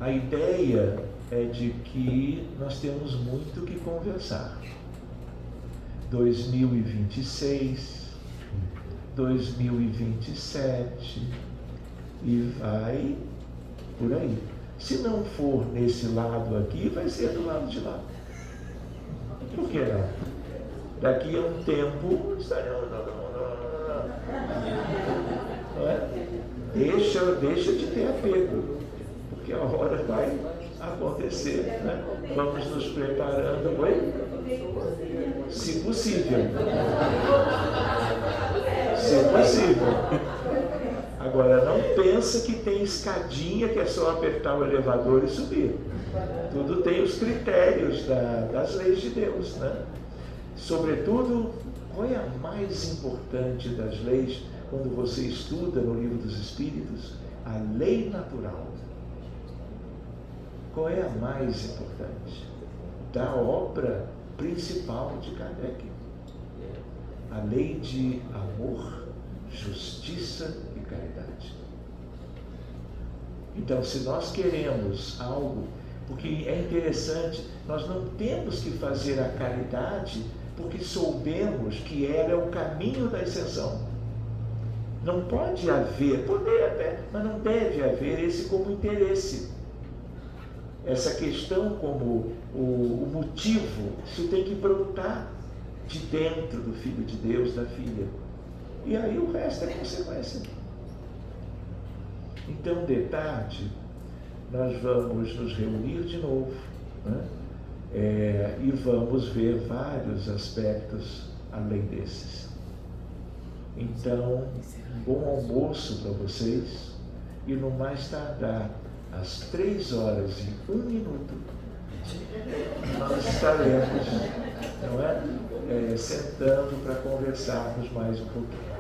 a ideia é de que nós temos muito que conversar. 2026, 2027 e vai por aí. Se não for nesse lado aqui, vai ser do lado de lá. Por que não? Daqui a um tempo estaremos. Não é? Deixa de ter apego, porque a hora vai acontecer, né? Vamos nos preparando, se possível. Se possível. Agora, não pensa que tem escadinha que é só apertar o elevador e subir. Tudo tem os critérios das leis de Deus, né? Sobretudo, qual é a mais importante das leis quando você estuda no Livro dos Espíritos? A lei natural. Qual é a mais importante? Da obra principal de Kardec. A lei de amor, justiça e caridade. Então, se nós queremos algo, porque é interessante, nós não temos que fazer a caridade porque soubemos que ela é o caminho da ascensão. Não pode haver, poder até, mas não deve haver esse como interesse. Essa questão como o motivo, isso tem que brotar de dentro do Filho de Deus, da filha. E aí o resto é consequência. Então, de tarde, nós vamos nos reunir de novo, né? E vamos ver vários aspectos além desses. Então, bom almoço para vocês e no mais tardar, às 3h01, nós estaremos, não é? Sentando para conversarmos mais um pouquinho.